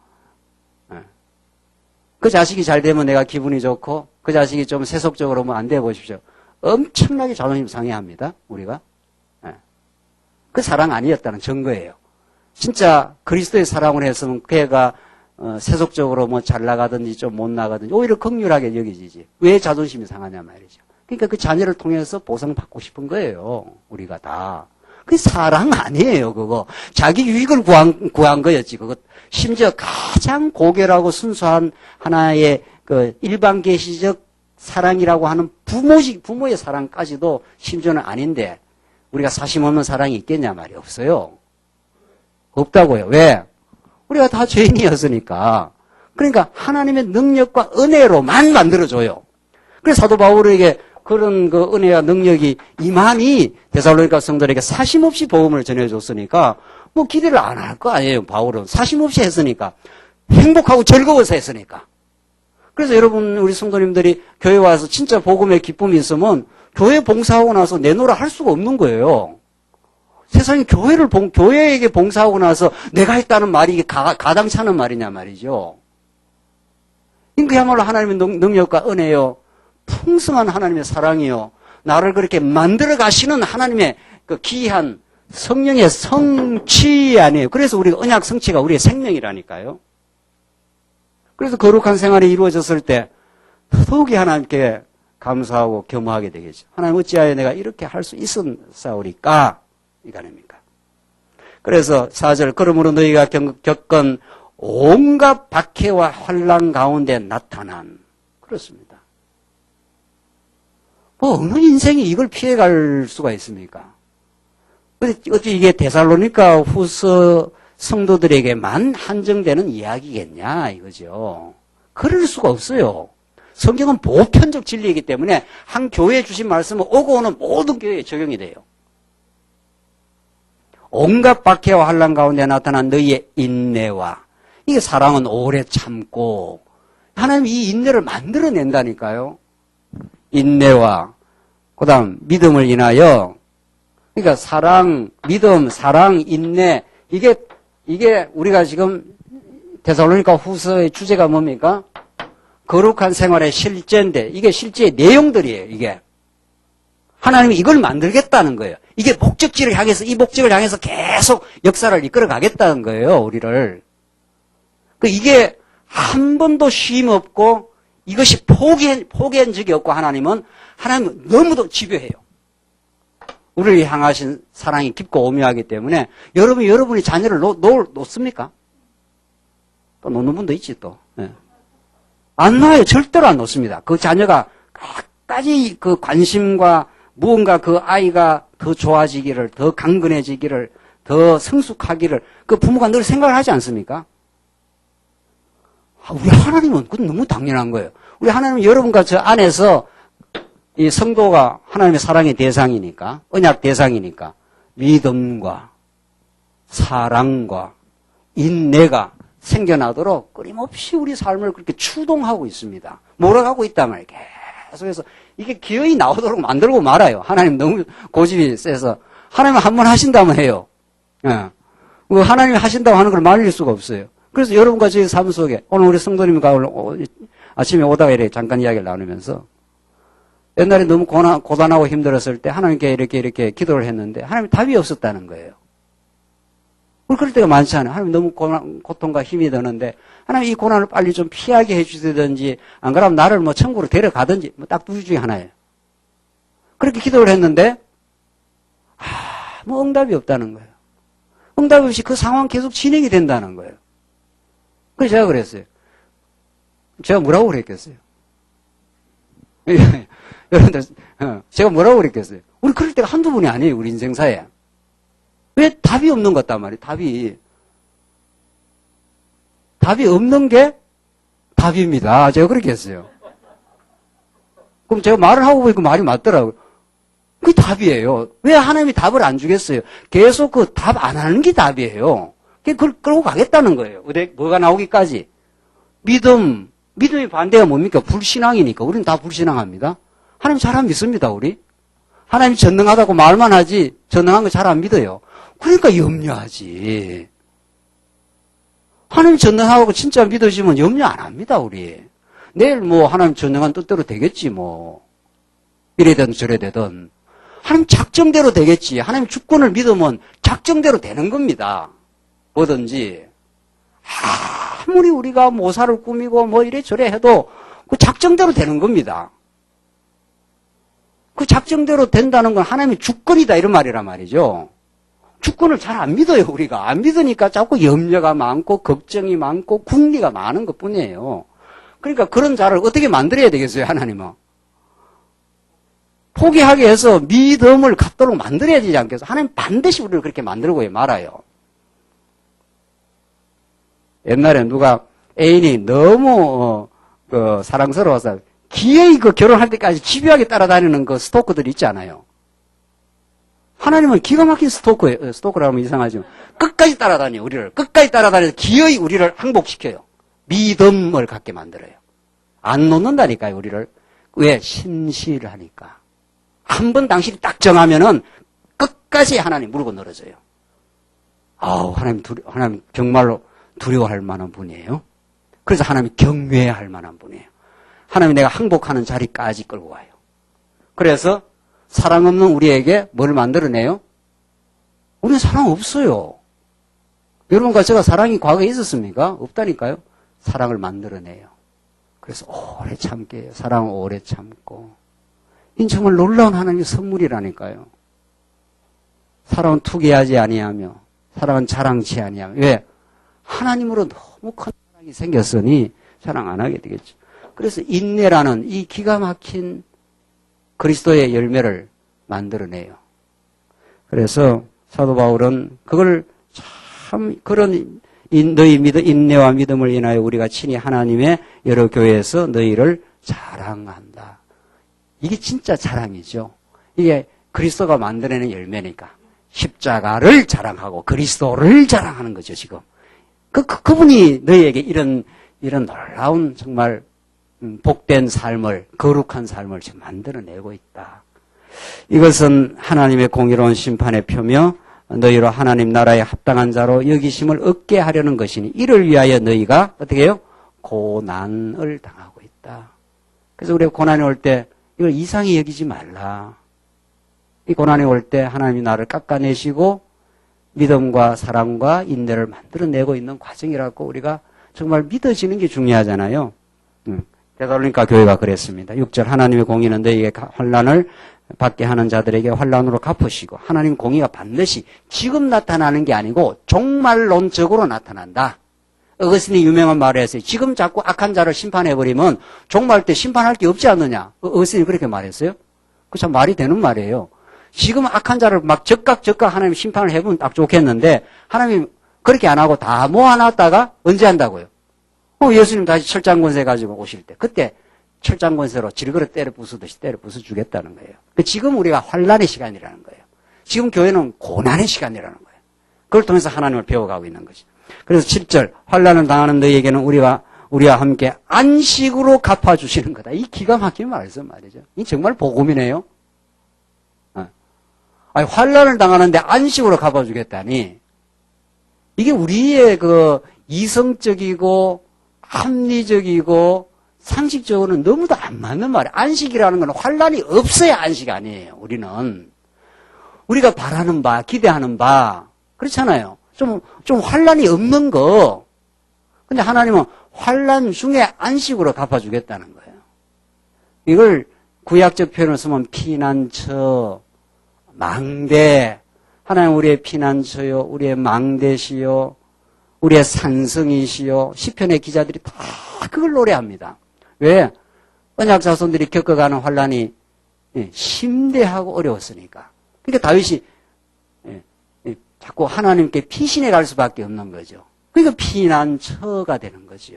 [SPEAKER 1] 그 자식이 잘 되면 내가 기분이 좋고 그 자식이 좀 세속적으로 하면 안 돼 보십시오. 엄청나게 자존심 상해합니다. 우리가. 예. 그 사랑 아니었다는 증거예요. 진짜 그리스도의 사랑을 했으면 그 애가 세속적으로 뭐 잘 나가든지 좀 못 나가든지 오히려 긍휼하게 여겨지지. 왜 자존심이 상하냐 말이죠. 그러니까 그 자녀를 통해서 보상받고 싶은 거예요. 우리가 다. 그게 사랑 아니에요, 그거. 자기 유익을 구한 거였지, 그거. 심지어 가장 고결하고 순수한 하나의 그 일반 계시적 사랑이라고 하는 부모의 사랑까지도 심지어는 아닌데, 우리가 사심 없는 사랑이 있겠냐 말이 없어요. 없다고요. 왜? 우리가 다 죄인이었으니까. 그러니까 하나님의 능력과 은혜로만 만들어줘요. 그래서 사도 바울에게 그런 그 은혜와 능력이 임함이 데살로니가 성도들에게 사심없이 복음을 전해줬으니까 뭐 기대를 안 할 거 아니에요. 바울은 사심없이 했으니까 행복하고 즐거워서 했으니까. 그래서 여러분 우리 성도님들이 교회 와서 진짜 복음의 기쁨이 있으면 교회 봉사하고 나서 내노라 할 수가 없는 거예요. 세상에 교회에게 봉사하고 나서 내가 했다는 말이 이게 가당차는 말이냐 말이죠. 그야말로 하나님의 능력과 은혜요. 풍성한 하나님의 사랑이요. 나를 그렇게 만들어 가시는 하나님의 그 기이한 성령의 성취 아니에요. 그래서 우리가 언약 성취가 우리의 생명이라니까요. 그래서 거룩한 생활이 이루어졌을 때 더욱이 하나님께 감사하고 겸허하게 되겠죠. 하나님 어찌하여 내가 이렇게 할 수 있었사오리까? 이거 아닙니까? 그래서 4절 그러므로 너희가 겪은 온갖 박해와 환난 가운데 나타난 그렇습니다. 뭐 어느 인생이 이걸 피해갈 수가 있습니까? 어찌 이게 데살로니가 후서 성도들에게만 한정되는 이야기겠냐 이거죠. 그럴 수가 없어요. 성경은 보편적 진리이기 때문에 한 교회에 주신 말씀은 오고 오는 모든 교회에 적용이 돼요. 온갖 박해와 환난 가운데 나타난 너희의 인내와 이게 사랑은 오래 참고 하나님이 이 인내를 만들어낸다니까요. 인내와 그다음 믿음을 인하여 그러니까 사랑, 믿음, 사랑, 인내 이게 우리가 지금 데살로니가 후서의 주제가 뭡니까? 거룩한 생활의 실제인데 이게 실제의 내용들이에요. 이게 하나님이 이걸 만들겠다는 거예요. 이게 목적지를 향해서 이 목적을 향해서 계속 역사를 이끌어 가겠다는 거예요. 우리를. 이게 한 번도 쉼 없고 이것이 포기한 적이 없고 하나님은 너무도 집요해요. 우리를 향하신 사랑이 깊고 오묘하기 때문에 여러분이 자녀를 놓습니까? 또 놓는 분도 있지 또. 네. 안 놔요. 절대로 안 놓습니다. 그 자녀가 끝까지 그 관심과 무언가 그 아이가 더 좋아지기를, 더 강건해지기를, 더 성숙하기를 그 부모가 늘 생각을 하지 않습니까? 우리 하나님은 그건 너무 당연한 거예요. 우리 하나님은 여러분과 저 안에서 이 성도가 하나님의 사랑의 대상이니까, 언약 대상이니까 믿음과 사랑과 인내가 생겨나도록 끊임없이 우리 삶을 그렇게 추동하고 있습니다. 몰아가고 있단 말이에요. 계속해서 이게 기어이 나오도록 만들고 말아요. 하나님 너무 고집이 세서 하나님 한번 하신다면 해요. 예. 하나님이 하신다고 하는 걸 말릴 수가 없어요. 그래서 여러분과 저희 삶 속에 오늘 우리 성도님과 오늘 아침에 오다가 이렇게 잠깐 이야기를 나누면서 옛날에 너무 고단하고 힘들었을 때 하나님께 이렇게 기도를 했는데 하나님 답이 없었다는 거예요. 우리 그럴 때가 많잖아요. 하나님 너무 고통과 힘이 드는데 하나님 이 고난을 빨리 좀 피하게 해주시든지 안 그러면 나를 뭐 천국으로 데려가든지 딱 두 중에 하나예요. 그렇게 기도를 했는데 뭐 응답이 없다는 거예요. 응답이 없이 그 상황 계속 진행이 된다는 거예요. 그래서 제가 그랬어요. 제가 뭐라고 그랬겠어요? 여러분들, 제가 뭐라고 그랬겠어요? 우리 그럴 때가 한두 번이 아니에요, 우리 인생사에. 왜 답이 없는 것 같단 말이에요, 답이 없는 게 답입니다. 제가 그렇게 했어요. 그럼 제가 말을 하고 보니까 말이 맞더라고요. 그게 답이에요. 왜 하나님이 답을 안 주겠어요? 계속 그 답 안 하는 게 답이에요. 그걸 끌고 가겠다는 거예요. 뭐가 나오기까지. 믿음의 반대가 뭡니까? 불신앙이니까. 우리는 다 불신앙합니다. 하나님 잘 안 믿습니다, 우리. 하나님 전능하다고 말만 하지, 전능한 거 잘 안 믿어요. 그러니까 염려하지. 하나님 전능하고 진짜 믿어지면 염려 안 합니다, 우리. 내일 뭐 하나님 전능한 뜻대로 되겠지 뭐. 이래든 저래 되든. 하나님 작정대로 되겠지. 하나님 주권을 믿으면 작정대로 되는 겁니다. 뭐든지. 아무리 우리가 모사를 꾸미고 뭐 이래저래 해도 그 작정대로 되는 겁니다. 그 작정대로 된다는 건 하나님의 주권이다 이런 말이란 말이죠. 주권을 잘 안 믿어요, 우리가. 안 믿으니까 자꾸 염려가 많고 걱정이 많고 궁리가 많은 것 뿐이에요. 그러니까 그런 자를 어떻게 만들어야 되겠어요, 하나님은? 포기하게 해서 믿음을 갖도록 만들어야 되지 않겠어요? 하나님 반드시 우리를 그렇게 만들고 말아요. 옛날에 누가 애인이 너무 사랑스러워서 기어이 결혼할 때까지 집요하게 따라다니는 그 스토커들 있지 않아요? 하나님은 기가 막힌 스토커예요. 스토커라고 하면 이상하지만 끝까지 따라다녀요. 우리를 끝까지 따라다녀서 기어이 우리를 항복시켜요. 믿음을 갖게 만들어요. 안 놓는다니까요, 우리를. 왜? 신실하니까. 한 번 당신이 딱 정하면은 끝까지 하나님 물고 늘어져요. 하나님 정말로 두려워할 만한 분이에요. 그래서 하나님 경외할 만한 분이에요. 하나님이 내가 항복하는 자리까지 끌고 가요. 그래서 사랑 없는 우리에게 뭘 만들어내요? 우리는 사랑 없어요. 여러분과 제가 사랑이 과거에 있었습니까? 없다니까요. 사랑을 만들어내요. 그래서 오래 참게 해요. 사랑을 오래 참고. 이 정말 놀라운 하나님의 선물이라니까요. 사랑은 투기하지 아니하며 사랑은 자랑치 아니하며. 왜? 하나님으로 너무 큰 사랑이 생겼으니 자랑 안 하게 되겠죠. 그래서 인내라는 이 기가 막힌 그리스도의 열매를 만들어내요. 그래서 사도 바울은 그걸 참 그런 너희 인내와 믿음을 인하여 우리가 친히 하나님의 여러 교회에서 너희를 자랑한다. 이게 진짜 자랑이죠. 이게 그리스도가 만들어내는 열매니까 십자가를 자랑하고 그리스도를 자랑하는 거죠, 지금. 그분이 너희에게 이런 놀라운 정말 복된 삶을, 거룩한 삶을 지금 만들어내고 있다. 이것은 하나님의 공의로운 심판의 표며 너희로 하나님 나라에 합당한 자로 여기심을 얻게 하려는 것이니 이를 위하여 너희가 어떻게 해요? 고난을 당하고 있다. 그래서 우리가 고난이 올 때 이걸 이상히 여기지 말라. 이 고난이 올 때 하나님이 나를 깎아내시고 믿음과 사랑과 인내를 만들어내고 있는 과정이라고 우리가 정말 믿어지는 게 중요하잖아요. 데살로니가 교회가 그랬습니다. 6절 하나님의 공의는 너희에게 환난을 받게 하는 자들에게 환난으로 갚으시고 하나님 공의가 반드시 지금 나타나는 게 아니고 종말론적으로 나타난다. 어거스틴이 유명한 말을 했어요. 지금 자꾸 악한 자를 심판해버리면 종말 때 심판할 게 없지 않느냐. 어거스틴이 그렇게 말했어요. 그 참 말이 되는 말이에요. 지금 악한 자를 막 적각 하나님 심판을 해보면 딱 좋겠는데 하나님 그렇게 안 하고 다 모아놨다가 언제 한다고요? 예수님 다시 철장권세 가지고 오실 때 그때 철장권세로 질그릇 때려 부수듯이 때려 부숴주겠다는 거예요. 지금 우리가 환난의 시간이라는 거예요. 지금 교회는 고난의 시간이라는 거예요. 그걸 통해서 하나님을 배워가고 있는 거죠. 그래서 7절 환난을 당하는 너희에게는 우리와 함께 안식으로 갚아주시는 거다. 이 기가 막힌 말씀 말이죠. 이 정말 복음이네요. 아니, 환난을 당하는데 안식으로 갚아주겠다니 이게 우리의 그 이성적이고 합리적이고 상식적으로는 너무도 안 맞는 말이에요. 안식이라는 건 환난이 없어야 안식 아니에요. 우리가 바라는 바, 기대하는 바 그렇잖아요. 좀 환난이 없는 거. 근데 하나님은 환난 중에 안식으로 갚아주겠다는 거예요. 이걸 구약적 표현을 쓰면 피난처, 망대. 하나님 우리의 피난처요, 우리의 망대시요, 우리의 산성이시요. 시편의 기자들이 다 그걸 노래합니다. 왜? 언약 자손들이 겪어가는 환난이 심대하고 어려웠으니까. 그러니까 다윗이 자꾸 하나님께 피신해 갈 수밖에 없는 거죠. 그러니까 피난처가 되는 거죠.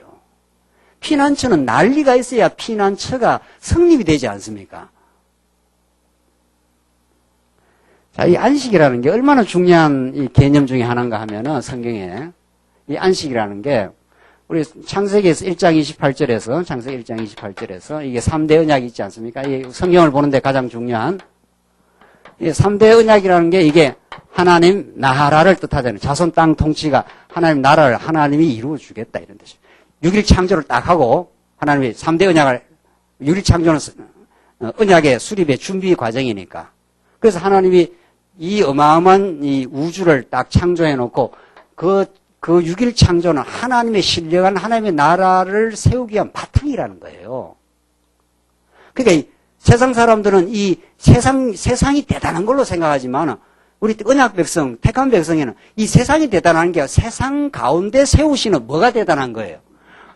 [SPEAKER 1] 피난처는 난리가 있어야 피난처가 성립이 되지 않습니까? 자, 이 안식이라는 게 얼마나 중요한 이 개념 중에 하나인가 하면은 성경에 이 안식이라는 게 우리 창세기에서 1장 28절에서 창세기 1장 28절에서 이게 3대 언약이 있지 않습니까? 이 성경을 보는데 가장 중요한 이 3대 언약이라는 게 이게 하나님 나라를 뜻하잖아요. 자손 땅 통치가 하나님 나라를 하나님이 이루어 주겠다 이런 뜻이에요. 6일 창조를 딱 하고 하나님이 3대 언약을, 유리창조는 언약의 수립의 준비 과정이니까. 그래서 하나님이 이 어마어마한 이 우주를 딱 창조해 놓고 그 6일 창조는 하나님의 신령한 하나님의 나라를 세우기 위한 바탕이라는 거예요. 그러니까 이 세상 사람들은 이 세상이 대단한 걸로 생각하지만 우리 언약 백성, 택한 백성에는 이 세상이 대단한 게 세상 가운데 세우시는 뭐가 대단한 거예요?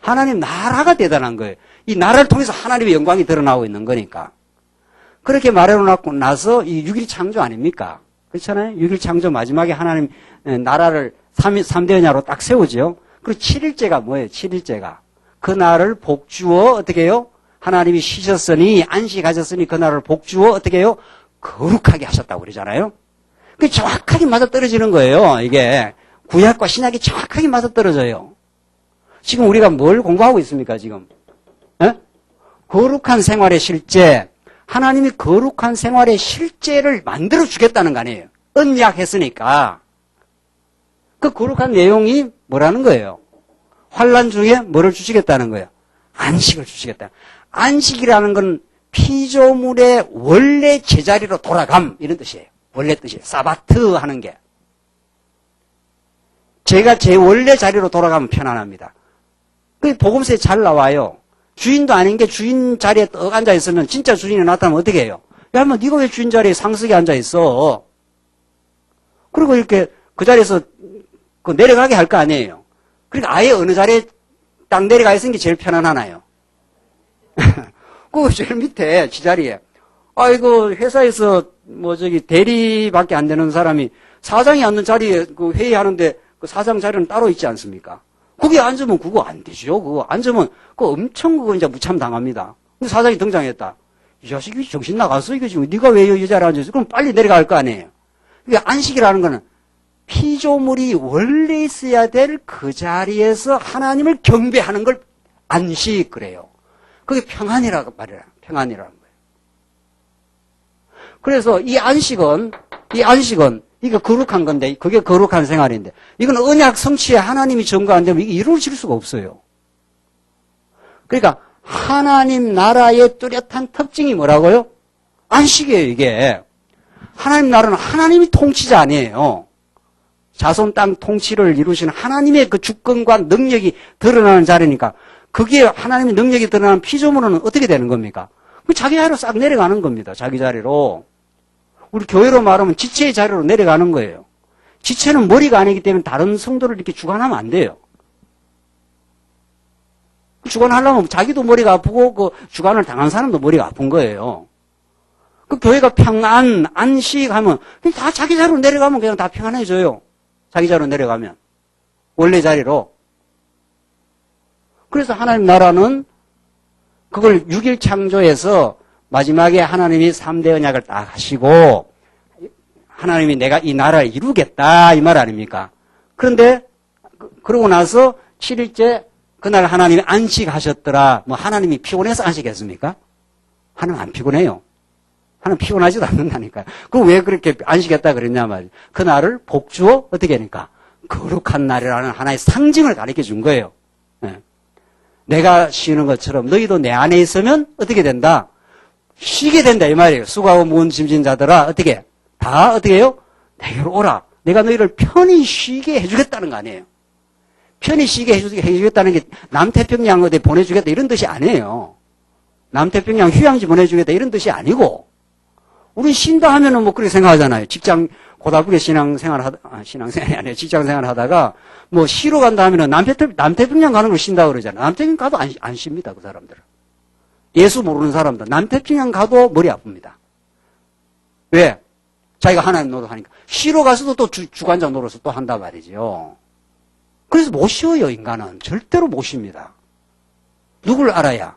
[SPEAKER 1] 하나님 나라가 대단한 거예요. 이 나라를 통해서 하나님의 영광이 드러나고 있는 거니까. 그렇게 말해놓고 나서 이 6일 창조 아닙니까? 그렇잖아요? 6일 창조 마지막에 하나님 나라를 3대 언약으로 딱 세우죠. 그리고 7일째가 뭐예요? 7일째가. 그날을 복주어 어떻게 해요? 하나님이 쉬셨으니 안식하셨으니 그날을 복주어 어떻게 해요? 거룩하게 하셨다고 그러잖아요. 그게 정확하게 맞아떨어지는 거예요. 이게 구약과 신약이 정확하게 맞아떨어져요. 지금 우리가 뭘 공부하고 있습니까? 지금 에? 거룩한 생활의 실제, 하나님이 거룩한 생활의 실제를 만들어 주겠다는 거 아니에요. 언약했으니까. 그 거룩한 내용이 뭐라는 거예요? 환난 중에 뭐를 주시겠다는 거예요? 안식을 주시겠다. 안식이라는 건 피조물의 원래 제자리로 돌아감 이런 뜻이에요. 원래 뜻이에요. 사바트 하는 게. 제가 제 원래 자리로 돌아가면 편안합니다. 그 복음서에 잘 나와요. 주인도 아닌 게 주인 자리에 떡 앉아 있으면 진짜 주인이 나타나면 어떻게 해요? 야, 뭐 네가 왜 주인 자리에 상석에 앉아 있어? 그리고 이렇게 그 자리에서 내려가게 할 거 아니에요. 그러니까 아예 어느 자리에 딱 내려가 있는 게 제일 편안하나요? 그 제일 밑에 지자리에. 아이고 회사에서 대리밖에 안 되는 사람이 사장이 앉는 자리에 그 회의하는데 그 사장 자리는 따로 있지 않습니까? 거기 앉으면 그거 안 되죠. 그거 앉으면 그거 엄청 그거 이제 무참 당합니다. 근데 사장이 등장했다. 이 자식이 정신 나갔어 이거 지금. 네가 왜 이 자리에 앉았어? 그럼 빨리 내려갈 거 아니에요. 이게 안식이라는 거는 피조물이 원래 있어야 될 그 자리에서 하나님을 경배하는 걸 안식 그래요. 그게 평안이라고 말이야. 평안이라는 거예요. 그래서 이 안식은 이거 거룩한 건데 그게 거룩한 생활인데 이건 언약 성취에 하나님이 전가 안 되면 이게 이루어질 수가 없어요. 그러니까 하나님 나라의 뚜렷한 특징이 뭐라고요? 안식이에요. 이게. 하나님 나라는 하나님이 통치자 아니에요. 자손 땅 통치를 이루시는 하나님의 그 주권과 능력이 드러나는 자리니까 그게 하나님의 능력이 드러나는 피조물은 어떻게 되는 겁니까? 자기 자리로 싹 내려가는 겁니다. 자기 자리로. 우리 교회로 말하면 지체의 자리로 내려가는 거예요. 지체는 머리가 아니기 때문에 다른 성도를 이렇게 주관하면 안 돼요. 주관하려면 자기도 머리가 아프고 그 주관을 당한 사람도 머리가 아픈 거예요. 그 교회가 평안, 안식하면 그냥 다 자기 자리로 내려가면 그냥 다 평안해져요. 자기 자리로 내려가면. 원래 자리로. 그래서 하나님 나라는 그걸 6일 창조해서 마지막에 하나님이 3대 언약을 딱 하시고 하나님이 내가 이 나라를 이루겠다 이 말 아닙니까? 그런데 그러고 나서 7일째 그날 하나님이 안식하셨더라. 뭐 하나님이 피곤해서 안식했습니까? 하나님 안 피곤해요. 하나님 피곤하지도 않는다니까요. 그럼 왜 그렇게 안식했다 그랬냐 말이에요. 그날을 복주어 어떻게 하니까? 거룩한 날이라는 하나의 상징을 가르쳐 준 거예요. 네. 내가 쉬는 것처럼 너희도 내 안에 있으면 어떻게 된다? 쉬게 된다 이 말이에요. 수고하고 무거운 짐진 자들아 어떻게? 다 어떻게 해요? 내게로 오라. 내가 너희를 편히 쉬게 해주겠다는 거 아니에요. 편히 쉬게 해주겠다는 게 남태평양 어디 보내주겠다 이런 뜻이 아니에요. 남태평양 휴양지 보내주겠다 이런 뜻이 아니고 우리 쉰다 하면은 뭐 그렇게 생각하잖아요. 직장 고달프게 신앙생활이 아니에요. 직장생활 하다가 뭐 쉬러 간다 하면은 남태평양 가는 걸 쉰다 그러잖아요. 남태평양 가도 안 쉽니다. 그 사람들은. 예수 모르는 사람들 남태평양 가도 머리 아픕니다. 왜? 자기가 하나님 노릇하니까. 쉬러 가서도 또 주관자 노릇을 또 한단 말이죠. 그래서 못 쉬어요. 인간은. 절대로 못 쉽니다. 누굴 알아야?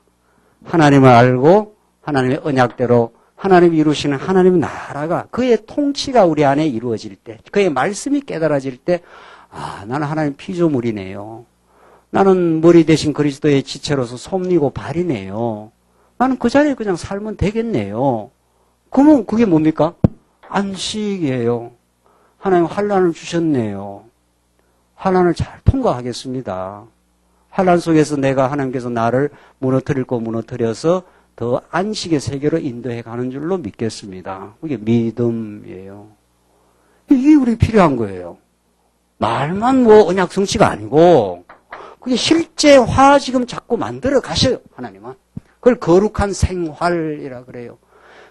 [SPEAKER 1] 하나님을 알고 하나님의 언약대로 하나님이 이루시는 하나님의 나라가 그의 통치가 우리 안에 이루어질 때 그의 말씀이 깨달아질 때 아, 나는 하나님 피조물이네요. 나는 머리 대신 그리스도의 지체로서 솜니고 발이네요. 나는 그 자리에 그냥 살면 되겠네요. 그러면 그게 뭡니까? 안식이에요. 하나님 환난을 주셨네요. 환난을 잘 통과하겠습니다. 환난 속에서 내가 하나님께서 나를 무너뜨릴 거 무너뜨려서 더 안식의 세계로 인도해 가는 줄로 믿겠습니다. 그게 믿음이에요. 이게 우리 필요한 거예요. 말만 뭐 언약 성취가 아니고 그게 실제화 지금 자꾸 만들어 가셔요. 하나님은. 그걸 거룩한 생활이라 그래요.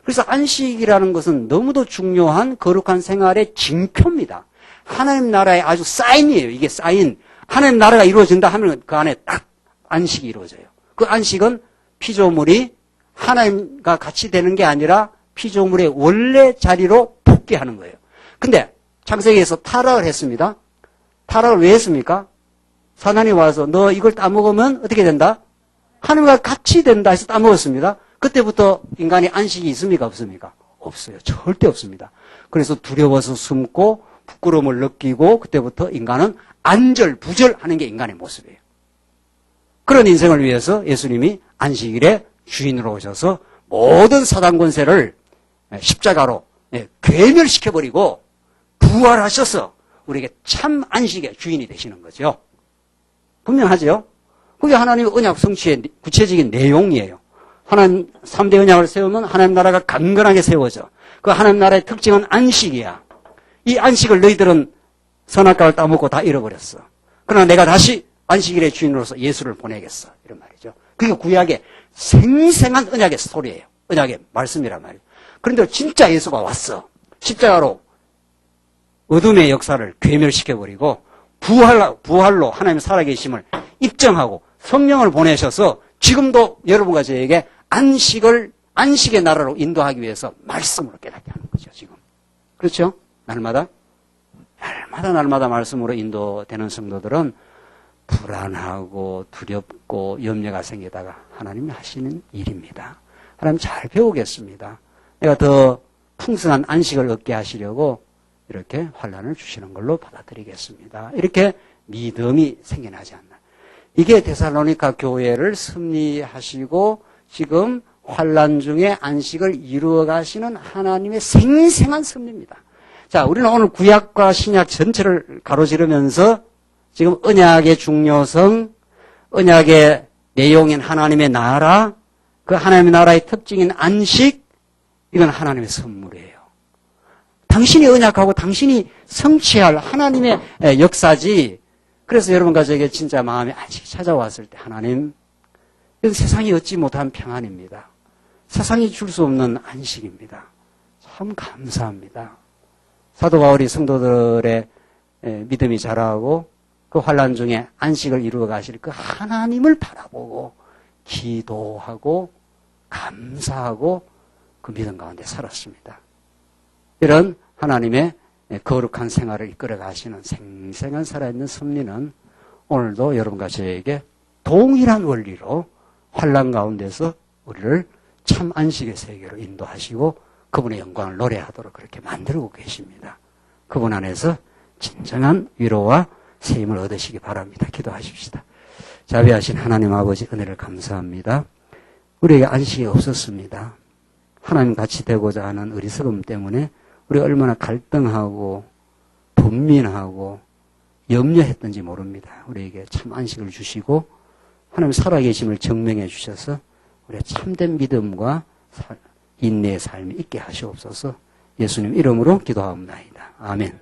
[SPEAKER 1] 그래서 안식이라는 것은 너무도 중요한 거룩한 생활의 징표입니다. 하나님 나라의 아주 사인이에요. 이게 사인. 하나님 나라가 이루어진다 하면 그 안에 딱 안식이 이루어져요. 그 안식은 피조물이 하나님과 같이 되는 게 아니라 피조물의 원래 자리로 복귀하는 거예요. 근데 창세기에서 타락을 했습니다. 타락을 왜 했습니까? 사단이 와서 너 이걸 따먹으면 어떻게 된다? 하나님과 같이 된다 해서 따먹었습니다. 그때부터 인간이 안식이 있습니까? 없습니까? 없어요. 절대 없습니다. 그래서 두려워서 숨고 부끄러움을 느끼고 그때부터 인간은 안절부절하는 게 인간의 모습이에요. 그런 인생을 위해서 예수님이 안식일에 주인으로 오셔서 모든 사단 권세를 십자가로 괴멸시켜버리고 부활하셔서 우리에게 참 안식의 주인이 되시는 거죠. 분명하죠? 그게 하나님의 언약 성취의 구체적인 내용이에요. 하나님 3대 언약을 세우면 하나님 나라가 강건하게 세워져. 그 하나님 나라의 특징은 안식이야. 이 안식을 너희들은 선악과를 따먹고 다 잃어버렸어. 그러나 내가 다시 안식일의 주인으로서 예수를 보내겠어. 이런 말이죠. 그게 구약의 생생한 언약의 스토리예요. 언약의 말씀이란 말이에요. 그런데 진짜 예수가 왔어. 십자가로 어둠의 역사를 괴멸시켜버리고 부활로 하나님 살아계심을 입증하고 성령을 보내셔서 지금도 여러분과 저에게 안식의 나라로 인도하기 위해서 말씀으로 깨닫게 하는 거죠, 지금. 그렇죠? 날마다 말씀으로 인도되는 성도들은 불안하고 두렵고 염려가 생기다가 하나님이 하시는 일입니다. 하나님 잘 배우겠습니다. 내가 더 풍성한 안식을 얻게 하시려고 이렇게 환난을 주시는 걸로 받아들이겠습니다. 이렇게 믿음이 생겨나지 않나. 이게 데살로니가 교회를 승리하시고 지금 환난 중에 안식을 이루어 가시는 하나님의 생생한 섭리입니다. 자, 우리는 오늘 구약과 신약 전체를 가로지르면서 지금 언약의 중요성, 언약의 내용인 하나님의 나라, 그 하나님의 나라의 특징인 안식, 이건 하나님의 선물이에요. 당신이 언약하고 당신이 성취할 하나님의 역사지. 그래서 여러분과 저에게 진짜 마음의 안식이 찾아왔을 때 하나님, 이건 세상이 얻지 못한 평안입니다. 세상이 줄 수 없는 안식입니다. 참 감사합니다. 사도 바울이 성도들의 믿음이 자라고 그 환난 중에 안식을 이루어 가실 그 하나님을 바라보고 기도하고 감사하고 그 믿음 가운데 살았습니다. 이런 하나님의 거룩한 생활을 이끌어 가시는 생생한 살아있는 섭리는 오늘도 여러분과 저에게 동일한 원리로 환난 가운데서 우리를 참 안식의 세계로 인도하시고 그분의 영광을 노래하도록 그렇게 만들고 계십니다. 그분 안에서 진정한 위로와 세임을 얻으시기 바랍니다. 기도하십시다. 자비하신 하나님 아버지 은혜를 감사합니다. 우리에게 안식이 없었습니다. 하나님 같이 되고자 하는 어리석음 때문에 우리가 얼마나 갈등하고 분민하고 염려했던지 모릅니다. 우리에게 참 안식을 주시고 하나님 살아계심을 증명해 주셔서 우리의 참된 믿음과 인내의 삶이 있게 하시옵소서. 예수님 이름으로 기도하옵나이다. 아멘.